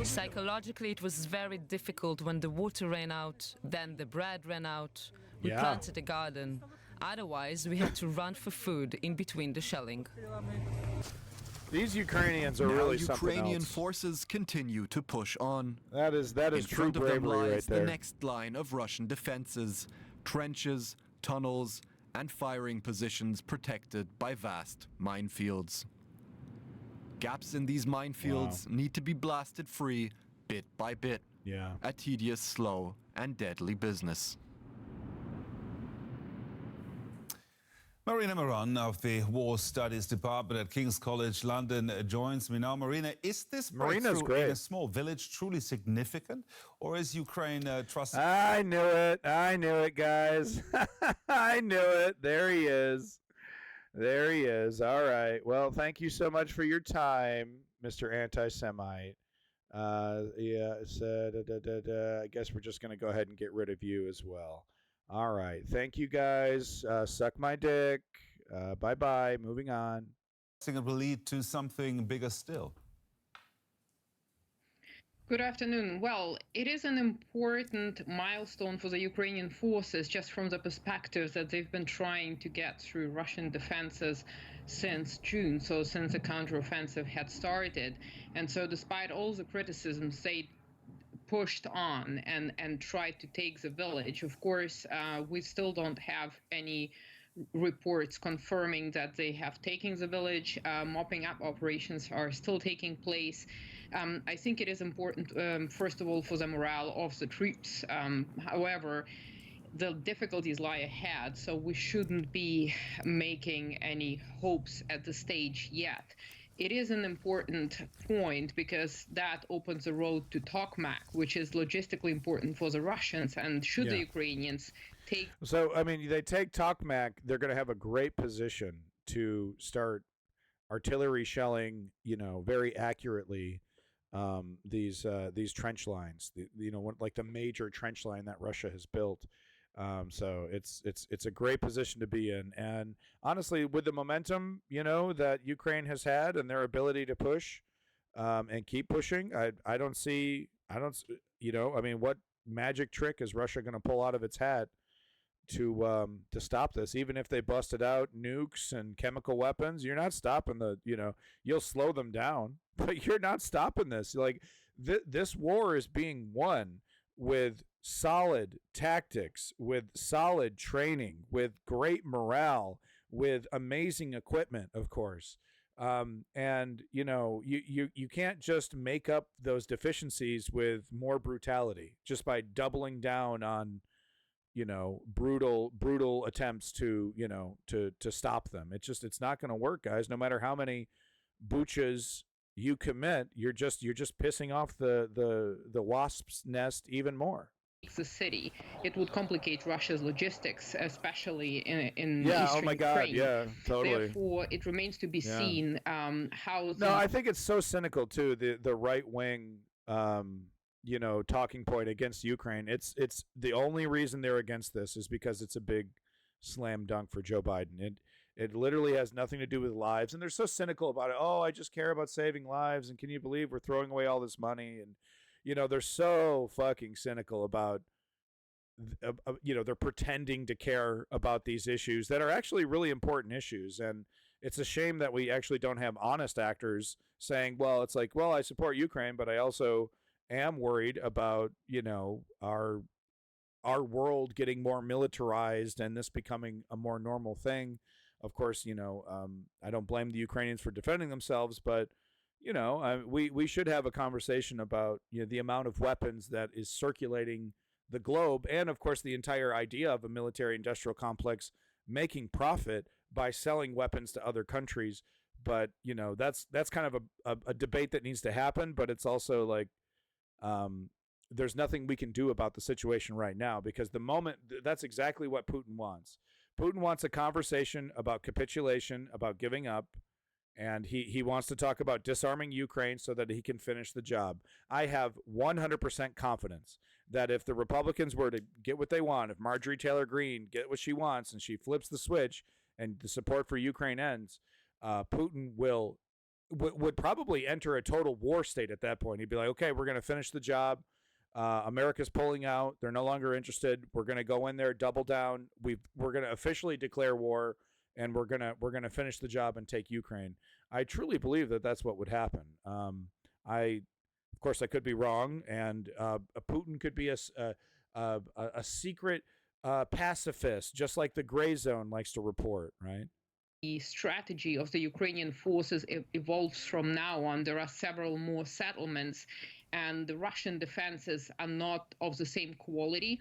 Psychologically, it was very difficult when the water ran out, then the bread ran out. We Yeah. planted a garden. Otherwise, we had to run for food in between the shelling. These Ukrainians are Now really something Ukrainian else. forces continue to push on. That is In true front of them bravery right lies the there. next line of Russian defenses, trenches, tunnels, and firing positions protected by vast minefields. Gaps in these minefields need to be blasted free bit by bit. Yeah. A tedious, slow, and deadly business. Marina Moran of the War Studies Department at King's College London joins me now. Marina, is this Marina's breakthrough great. in a small village truly significant, or is Ukraine trusting? I knew it. I knew it, guys. I knew it. There he is. There he is. All right. Well, thank you so much for your time, Mr. Anti-Semite. Yeah, I guess we're just going to go ahead and get rid of you as well. All right. Thank you, guys. Suck my dick. Bye-bye. Moving on. It will lead to something bigger still. Good afternoon. Well, it is an important milestone for the Ukrainian forces just from the perspective that they've been trying to get through Russian defenses since June, so since the counteroffensive had started. And so despite all the criticisms, they pushed on and tried to take the village. Of course, we still don't have any reports confirming that they have taken the village. Mopping up operations are still taking place. I think it is important, first of all, for the morale of the troops. However, the difficulties lie ahead, so we shouldn't be making any hopes at the stage yet. It is an important point because that opens the road to Tokmak, which is logistically important for the Russians. And should the Ukrainians take... So, I mean, they take Tokmak, they're going to have a great position to start artillery shelling, you know, very accurately these trench lines, like the major trench line that Russia has built. So it's a great position to be in, and honestly, with the momentum that Ukraine has had and their ability to push and keep pushing, I don't I mean, what magic trick is Russia going to pull out of its hat to stop this? Even if they busted out nukes and chemical weapons, you're not stopping you'll slow them down, but you're not stopping this. Like this war is being won with solid tactics, with solid training, with great morale, with amazing equipment, of course. And you can't just make up those deficiencies with more brutality just by doubling down on brutal attempts to stop them. It's not going to work, guys. No matter how many buchas you commit, you're just pissing off the wasp's nest even more. The city, it would complicate Russia's logistics, especially in yeah. Eastern Oh my God. Ukraine. Yeah. Totally. Therefore, it remains to be seen how. No, I think it's so cynical too. The right wing, talking point against Ukraine. It's the only reason they're against this is because it's a big slam dunk for Joe Biden. It literally has nothing to do with lives, and they're so cynical about it. Oh, I just care about saving lives, and can you believe we're throwing away all this money? And they're so fucking cynical about, they're pretending to care about these issues that are actually really important issues. And it's a shame that we actually don't have honest actors saying, well, it's like, well, I support Ukraine, but I also am worried about, our world getting more militarized and this becoming a more normal thing. Of course, I don't blame the Ukrainians for defending themselves, but we should have a conversation about the amount of weapons that is circulating the globe, and of course the entire idea of a military-industrial complex making profit by selling weapons to other countries. But that's kind of a debate that needs to happen. But it's also like there's nothing we can do about the situation right now, because the moment that's exactly what Putin wants. Putin wants a conversation about capitulation, about giving up. And he wants to talk about disarming Ukraine so that he can finish the job. I have 100% confidence that if the Republicans were to get what they want, if Marjorie Taylor Greene get what she wants and she flips the switch and the support for Ukraine ends, Putin would probably enter a total war state at that point. He'd be like, okay, we're going to finish the job. America's pulling out. They're no longer interested. We're going to go in there, double down. We're going to officially declare war. And we're gonna finish the job and take Ukraine. I truly believe that that's what would happen. Of course, I could be wrong, and Putin could be a secret pacifist, just like the Gray Zone likes to report, right? The strategy of the Ukrainian forces evolves from now on. There are several more settlements, and the Russian defenses are not of the same quality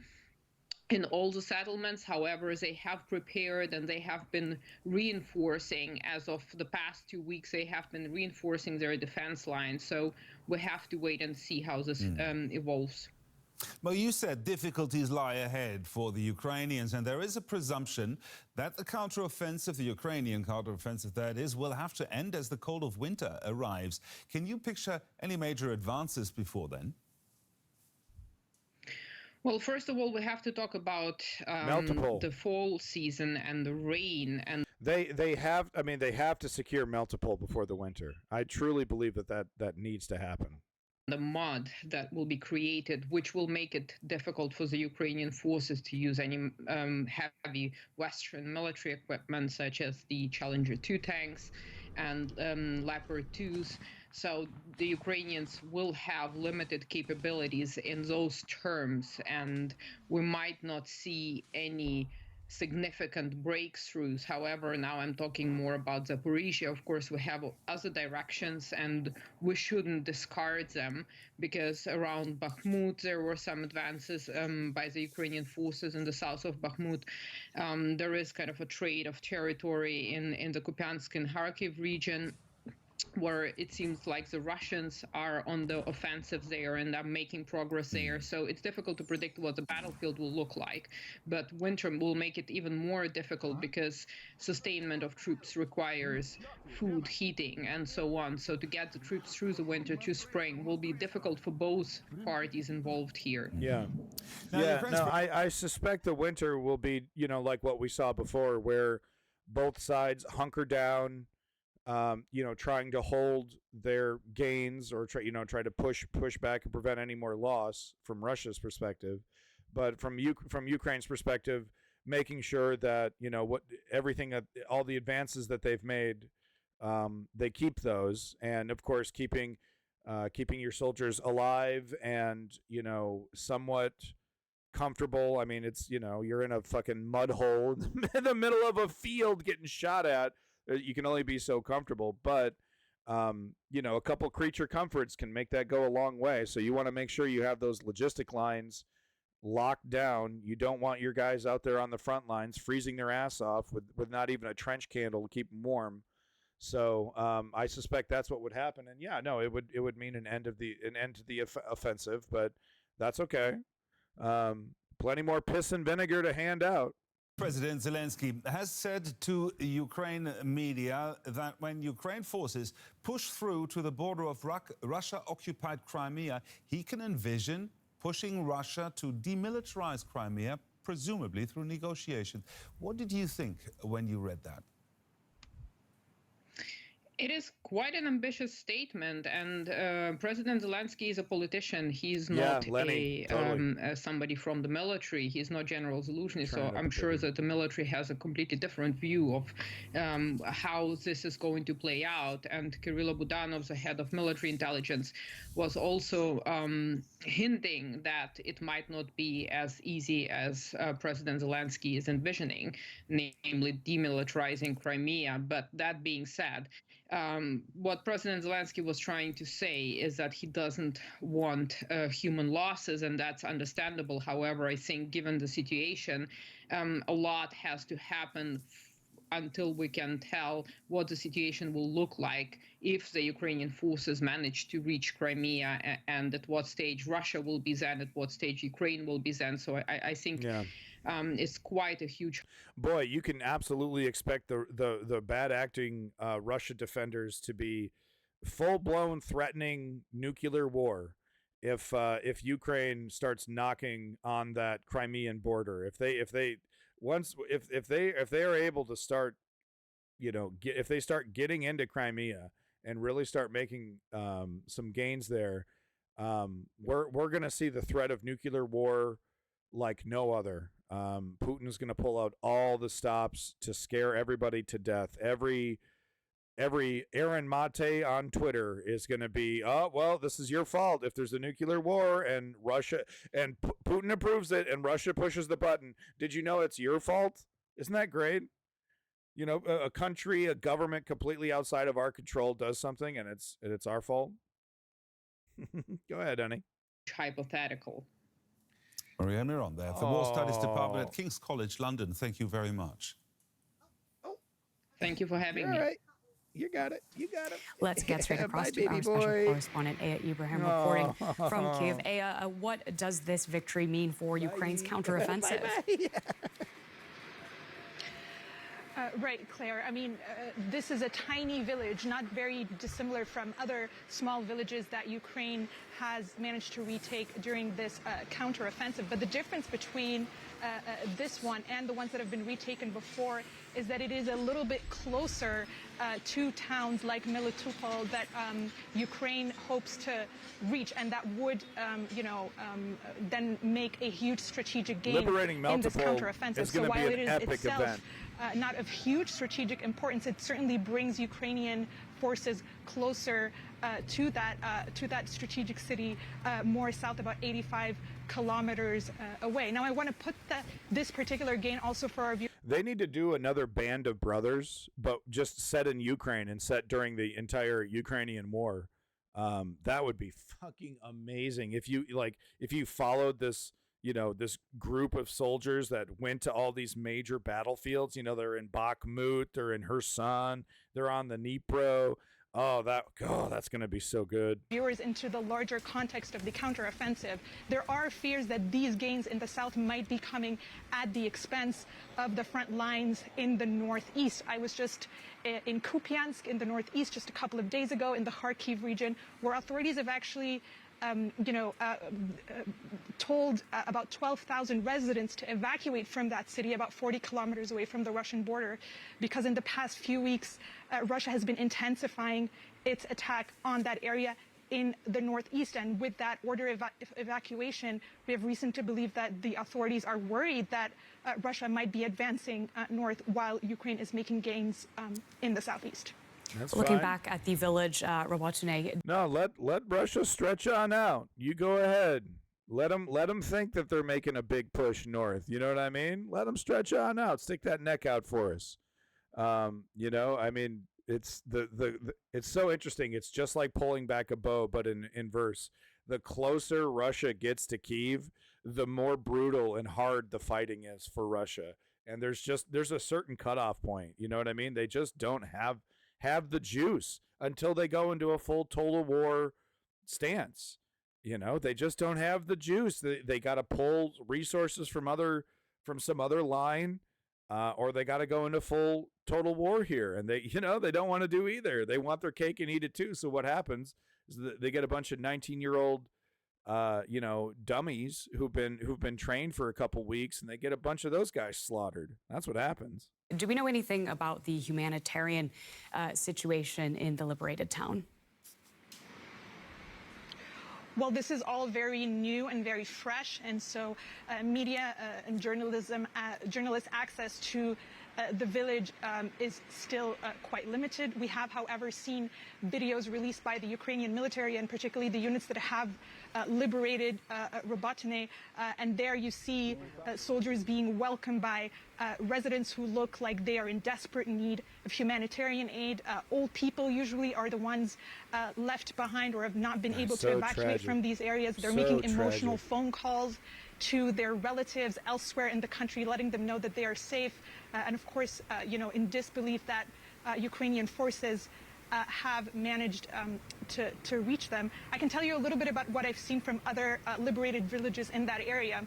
in all the settlements. However, they have prepared and they have been reinforcing. As of the past 2 weeks, they have been reinforcing their defense lines. So we have to wait and see how this evolves. Well, you said difficulties lie ahead for the Ukrainians, and there is a presumption that the counteroffensive, the Ukrainian counteroffensive that is, will have to end as the cold of winter arrives. Can you picture any major advances before then? Well, first of all, we have to talk about the fall season and the rain. And they have to secure Melitopol before the winter. I truly believe that needs to happen. The mud that will be created, which will make it difficult for the Ukrainian forces to use any heavy Western military equipment, such as the Challenger 2 tanks and Leopard 2s. So the Ukrainians will have limited capabilities in those terms, and we might not see any significant breakthroughs. However, now I'm talking more about Zaporizhia. Of course, we have other directions, and we shouldn't discard them, because around Bakhmut there were some advances by the Ukrainian forces in the south of Bakhmut. There is kind of a trade of territory in the Kupiansk and Kharkiv region, where it seems like the Russians are on the offensive there and are making progress there. So it's difficult to predict what the battlefield will look like. But winter will make it even more difficult, because sustainment of troops requires food, heating, and so on. So to get the troops through the winter to spring will be difficult for both parties involved here. Yeah. I suspect the winter will be, like what we saw before, where both sides hunker down, trying to hold their gains, or try to push back and prevent any more loss from Russia's perspective, but from Ukraine's perspective, making sure that all the advances that they've made, they keep those, and of course keeping your soldiers alive and somewhat comfortable. I mean, it's you're in a fucking mud hole in the middle of a field getting shot at. You can only be so comfortable, but a couple creature comforts can make that go a long way. So you want to make sure you have those logistic lines locked down. You don't want your guys out there on the front lines freezing their ass off with not even a trench candle to keep them warm. So I suspect that's what would happen. And it would mean an end to the offensive, but that's okay. Plenty more piss and vinegar to hand out. President Zelensky has said to Ukraine media that when Ukraine forces push through to the border of Russia-occupied Crimea, he can envision pushing Russia to demilitarize Crimea, presumably through negotiations. What did you think when you read that? It is quite an ambitious statement, and President Zelensky is a politician. He's not somebody from the military. He's not General Zaluzhny, so I'm sure that the military has a completely different view of how this is going to play out. And Kirill Budanov, the head of military intelligence, was also hinting that it might not be as easy as President Zelensky is envisioning, namely demilitarizing Crimea. But that being said, what President Zelensky was trying to say is that he doesn't want human losses, and that's understandable. However, I think given the situation, a lot has to happen until we can tell what the situation will look like if the Ukrainian forces manage to reach Crimea, and at what stage Russia will be then, at what stage Ukraine will be then. So I think it's quite a huge... Boy, you can absolutely expect the bad acting Russia defenders to be full-blown threatening nuclear war if Ukraine starts knocking on that Crimean border. If they are able to start, if they start getting into Crimea and really start making some gains there, we're going to see the threat of nuclear war like no other. Putin's going to pull out all the stops to scare everybody to death. Every Aaron Mate on Twitter is going to be, oh, well, this is your fault if there's a nuclear war and Russia and Putin approves it and Russia pushes the button. Did you know it's your fault? Isn't that great? A country, a government completely outside of our control does something and it's our fault. Go ahead, honey. Hypothetical. Maria Miron there, the War Studies Department at King's College London. Thank you very much. Thank you for having me. Right. You got it. You got it. Let's get straight across Bye, to our baby special boy. correspondent, Aya Ibrahim, reporting from Kiev. Aya, what does this victory mean for Ukraine's counteroffensive? Right, Claire. I mean, this is a tiny village, not very dissimilar from other small villages that Ukraine has managed to retake during this counteroffensive. But the difference between this one and the ones that have been retaken before is that it is a little bit closer to towns like Melitopol that Ukraine hopes to reach, and that would, then make a huge strategic gain Liberating in this Melitopol counteroffensive. is So gonna be while an it is epic itself event. not of huge strategic importance, it certainly brings Ukrainian forces closer to that strategic city, more south, about 85 kilometers away. Now, I want to put this particular gain also for our viewers. They need to do another Band of Brothers, but just set in Ukraine and set during the entire Ukrainian war. That would be fucking amazing if you followed this, this group of soldiers that went to all these major battlefields. They're in Bakhmut, they're in Kherson, they're on the Dnipro. That's going to be so good. Viewers into the larger context of the counteroffensive. There are fears that these gains in the south might be coming at the expense of the front lines in the northeast. I was just in Kupiansk in the northeast just a couple of days ago in the Kharkiv region, where authorities have actually told about 12,000 residents to evacuate from that city about 40 kilometers away from the Russian border, because in the past few weeks, Russia has been intensifying its attack on that area in the northeast. And with that order of evacuation, we have reason to believe that the authorities are worried that Russia might be advancing north while Ukraine is making gains in the southeast. That's Looking fine. back at the village, Robotyne. No, let Russia stretch on out. You go ahead. Let them think that they're making a big push north. You know what I mean? Let them stretch on out. Stick that neck out for us. It's it's so interesting. It's just like pulling back a bow, but in verse. The closer Russia gets to Kyiv, the more brutal and hard the fighting is for Russia. And there's a certain cutoff point. You know what I mean? They just don't have the juice until they go into a full total war stance. They just don't have the juice. They got to pull resources from some other line, or they got to go into full total war here. And they don't want to do either. They want their cake and eat it too. So what happens is that they get a bunch of 19-year-old, dummies who've been trained for a couple weeks, and they get a bunch of those guys slaughtered. That's what happens. Do we know anything about the humanitarian situation in the liberated town? Well, this is all very new and very fresh, and so media and journalist access to the village is still quite limited. We have, however, seen videos released by the Ukrainian military, and particularly the units that have liberated Robotyne, and there you see soldiers being welcomed by residents who look like they are in desperate need of humanitarian aid. Old people usually are the ones left behind or have not been able to evacuate from these areas. They're making emotional phone calls to their relatives elsewhere in the country, letting them know that they are safe. And of course, in disbelief that Ukrainian forces have managed to reach them. I can tell you a little bit about what I've seen from other liberated villages in that area.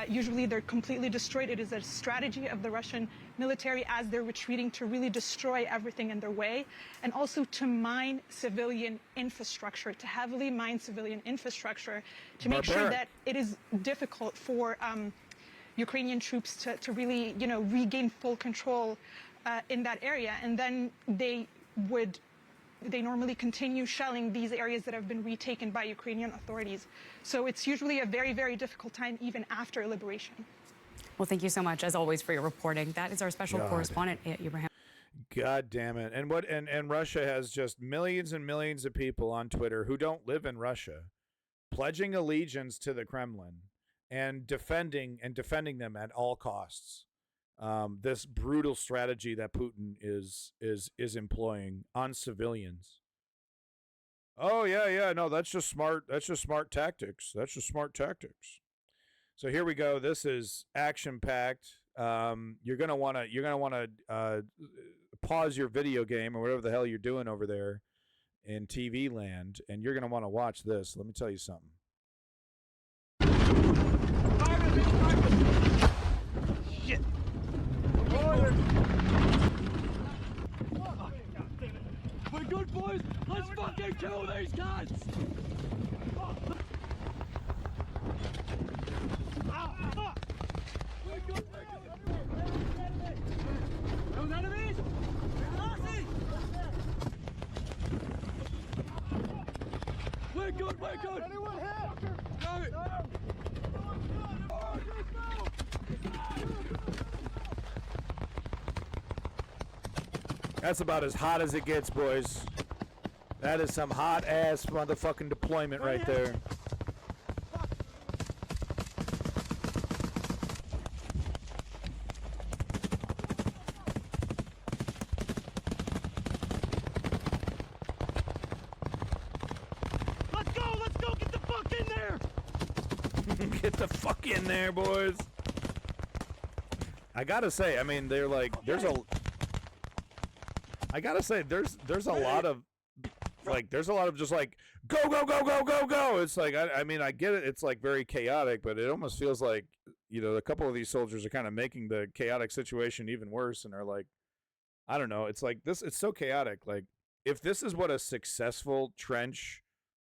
Usually they're completely destroyed. It is a strategy of the Russian military as they're retreating to really destroy everything in their way, and also to mine civilian infrastructure, to heavily mine civilian infrastructure, to make sure that it is difficult for Ukrainian troops to really, regain full control in that area. And then they normally continue shelling these areas that have been retaken by Ukrainian authorities. So it's usually a very, very difficult time even after liberation. Well, thank you so much, as always, for your reporting. That is our special correspondent, Ibrahim. God damn it. And Russia has just millions and millions of people on Twitter who don't live in Russia, pledging allegiance to the Kremlin and defending them at all costs. This brutal strategy that Putin is employing on civilians. Oh yeah, no, that's just smart tactics. So here we go. This is action packed. You're gonna want to pause your video game or whatever the hell you're doing over there in TV land, and you're going to want to watch this. Let me tell you something. Shit! We're good, boys. Let's fucking kill these cunts. Those enemies! We're good, we're good! Anyone hit? No! That's about as hot as it gets, boys. That is some hot-ass motherfucking deployment right there. Let's go, get the fuck in there! Get the fuck in there, boys. I gotta say, I mean, they're like, I gotta say, there's a lot of, like, there's a lot of just like, go, go, go, go, go, go. It's like, I mean, I get it. It's like very chaotic, but it almost feels like, you know, a couple of these soldiers are kind of making the chaotic situation even worse and are like, I don't know. It's like this, it's so chaotic. Like, if this is what a successful trench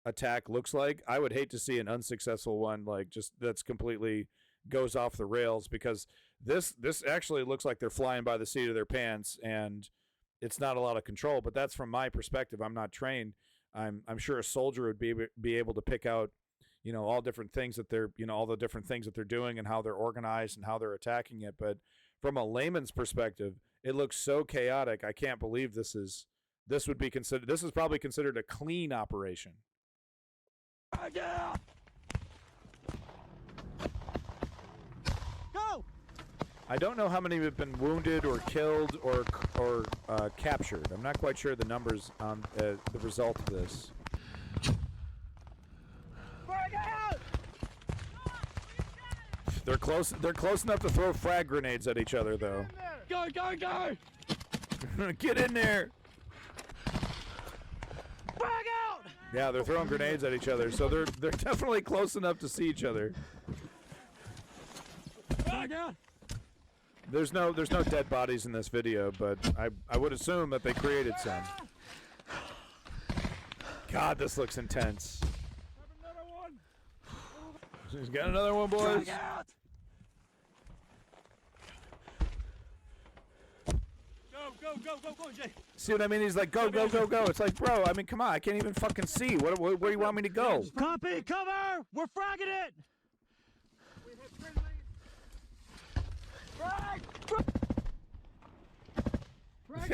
attack looks like, I would hate to see an unsuccessful one, like, just that's completely goes off the rails, because this actually looks like they're flying by the seat of their pants, and it's not a lot of control. But that's from my perspective. I'm not trained. I'm sure a soldier would be able to pick out, you know, all different things that they're, you know, all the different things that they're doing and how they're organized and how they're attacking it. But from a layman's perspective, it looks so chaotic. I can't believe this is probably considered a clean operation. Go! I don't know how many have been wounded or killed or captured. I'm not quite sure the numbers on the result of this. They're close enough to throw frag grenades at each other, though. Go, go, go! Get in there! Frag out! Yeah, they're throwing grenades at each other, so they're definitely close enough to see each other. Frag out! There's no dead bodies in this video, but I would assume that they created some. God, this looks intense. He's got another one, boys. Go, Jay. See what I mean? He's like, go, go, go, go. It's like, bro, I mean, come on. I can't even fucking see. Where do you want me to go? Copy, cover! We're fragging it!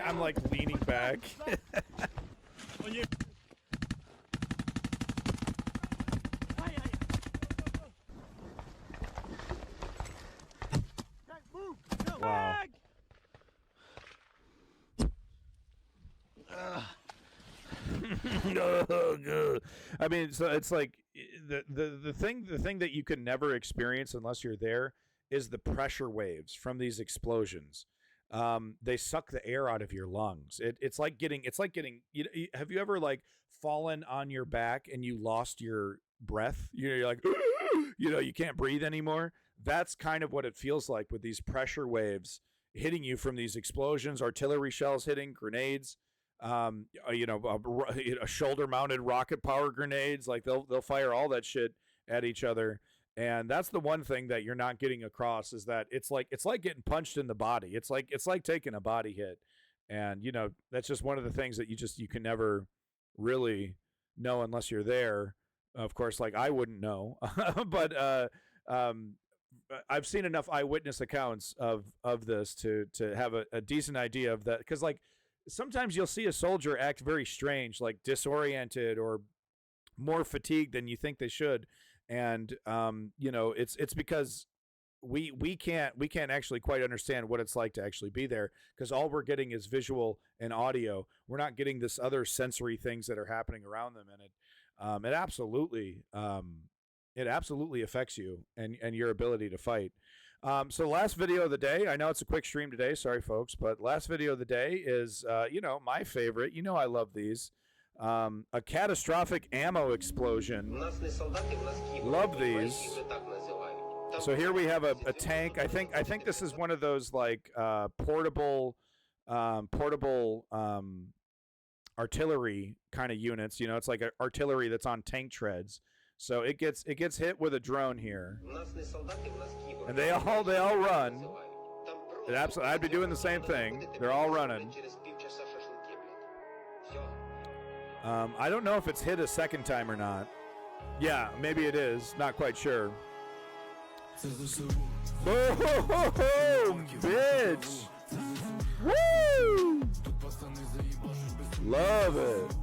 I'm like leaning back. On you. Wow. I mean, so it's like the thing that you can never experience unless you're there is the pressure waves from these explosions. They suck the air out of your lungs. It's like getting have you ever like fallen on your back and you lost your breath? You're like, you know, you can't breathe anymore. That's kind of what it feels like with these pressure waves hitting you from these explosions, artillery shells hitting, grenades, shoulder-mounted rocket power grenades. Like they'll fire all that shit at each other. And that's the one thing that you're not getting across is that it's like getting punched in the body. It's like taking a body hit. And, you know, that's just one of the things that you can never really know unless you're there. Of course, like I wouldn't know, but I've seen enough eyewitness accounts of this to have a decent idea of that. Because like sometimes you'll see a soldier act very strange, like disoriented or more fatigued than you think they should. And you know, it's because we can't actually quite understand what it's like to actually be there, because all we're getting is visual and audio. We're not getting this other sensory things that are happening around them, and it absolutely affects you and your ability to fight. So last video of the day, I know it's a quick stream today, sorry folks, but last video of the day is, my favorite. You know I love these. A catastrophic ammo explosion. Love these. So here we have a tank. I think this is one of those like portable artillery kind of units. You know, it's like artillery that's on tank treads. So it gets hit with a drone here, and they all run. I'd be doing the same thing. They're all running. I don't know if it's hit a second time or not. Yeah, maybe it is. Not quite sure. Boom, bitch. Woo! Love it.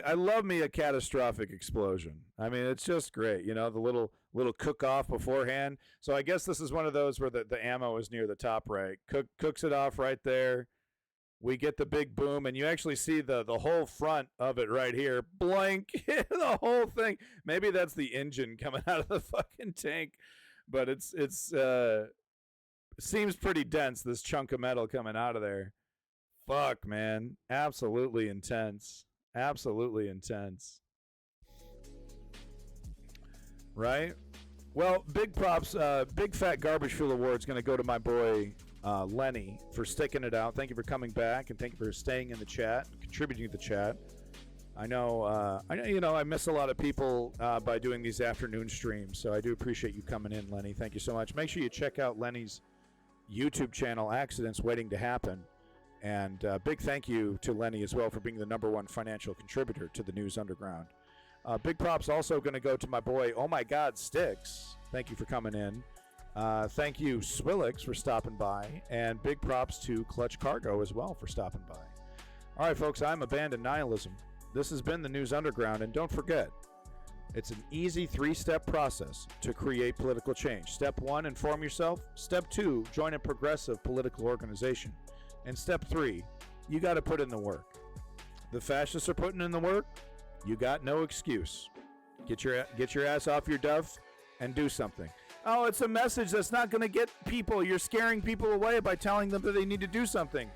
I love me a catastrophic explosion. I mean, it's just great. You know, the little cook-off beforehand. So I guess this is one of those where the ammo is near the top right. Cooks it off right there. We get the big boom, and you actually see the whole front of it right here. Blank, the whole thing. Maybe that's the engine coming out of the fucking tank, but it seems pretty dense, this chunk of metal coming out of there. Fuck, man. Absolutely intense. Absolutely intense. Right? Well, big props. Big Fat Garbage Fuel Award's going to go to my boy Lenny for sticking it out. Thank you for coming back, and thank you for staying in the chat, contributing to the chat. I know, I miss a lot of people by doing these afternoon streams, so I do appreciate you coming in, Lenny. Thank you so much. Make sure you check out Lenny's YouTube channel, Accidents Waiting to Happen. And big thank you to Lenny as well for being the #1 financial contributor to the News Underground. Big props also going to go to my boy, Oh My God, Sticks. Thank you for coming in. Thank you, Swillix, for stopping by. And big props to Clutch Cargo as well for stopping by. All right, folks, I'm Abandoned Nihilism. This has been the News Underground. And don't forget, it's an easy 3-step process to create political change. Step 1, inform yourself. Step 2, join a progressive political organization. And step 3, you got to put in the work. The fascists are putting in the work. You got no excuse. Get your ass off your duff and do something. Oh, it's a message that's not going to get people. You're scaring people away by telling them that they need to do something.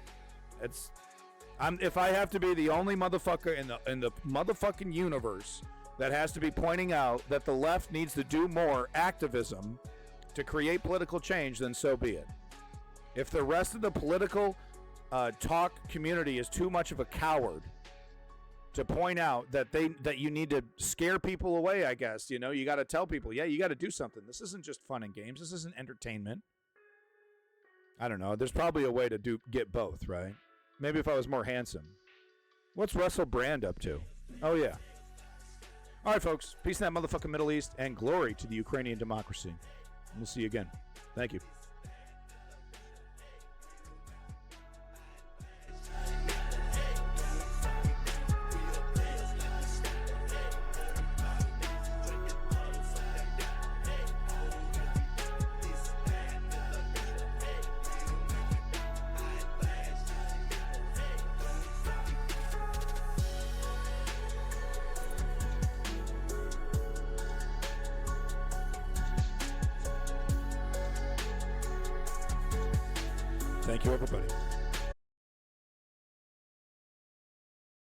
If I have to be the only motherfucker in the motherfucking universe that has to be pointing out that the left needs to do more activism to create political change, then so be it. If the rest of the political talk community is too much of a coward to point out that you need to scare people away, I guess, you got to tell people, yeah, you got to do something. This isn't just fun and games. This isn't entertainment. I don't know. There's probably a way to get both, right? Maybe if I was more handsome. What's Russell Brand up to? Oh, yeah. All right, folks. Peace in that motherfucking Middle East, and glory to the Ukrainian democracy. We'll see you again. Thank you. Thank you, everybody.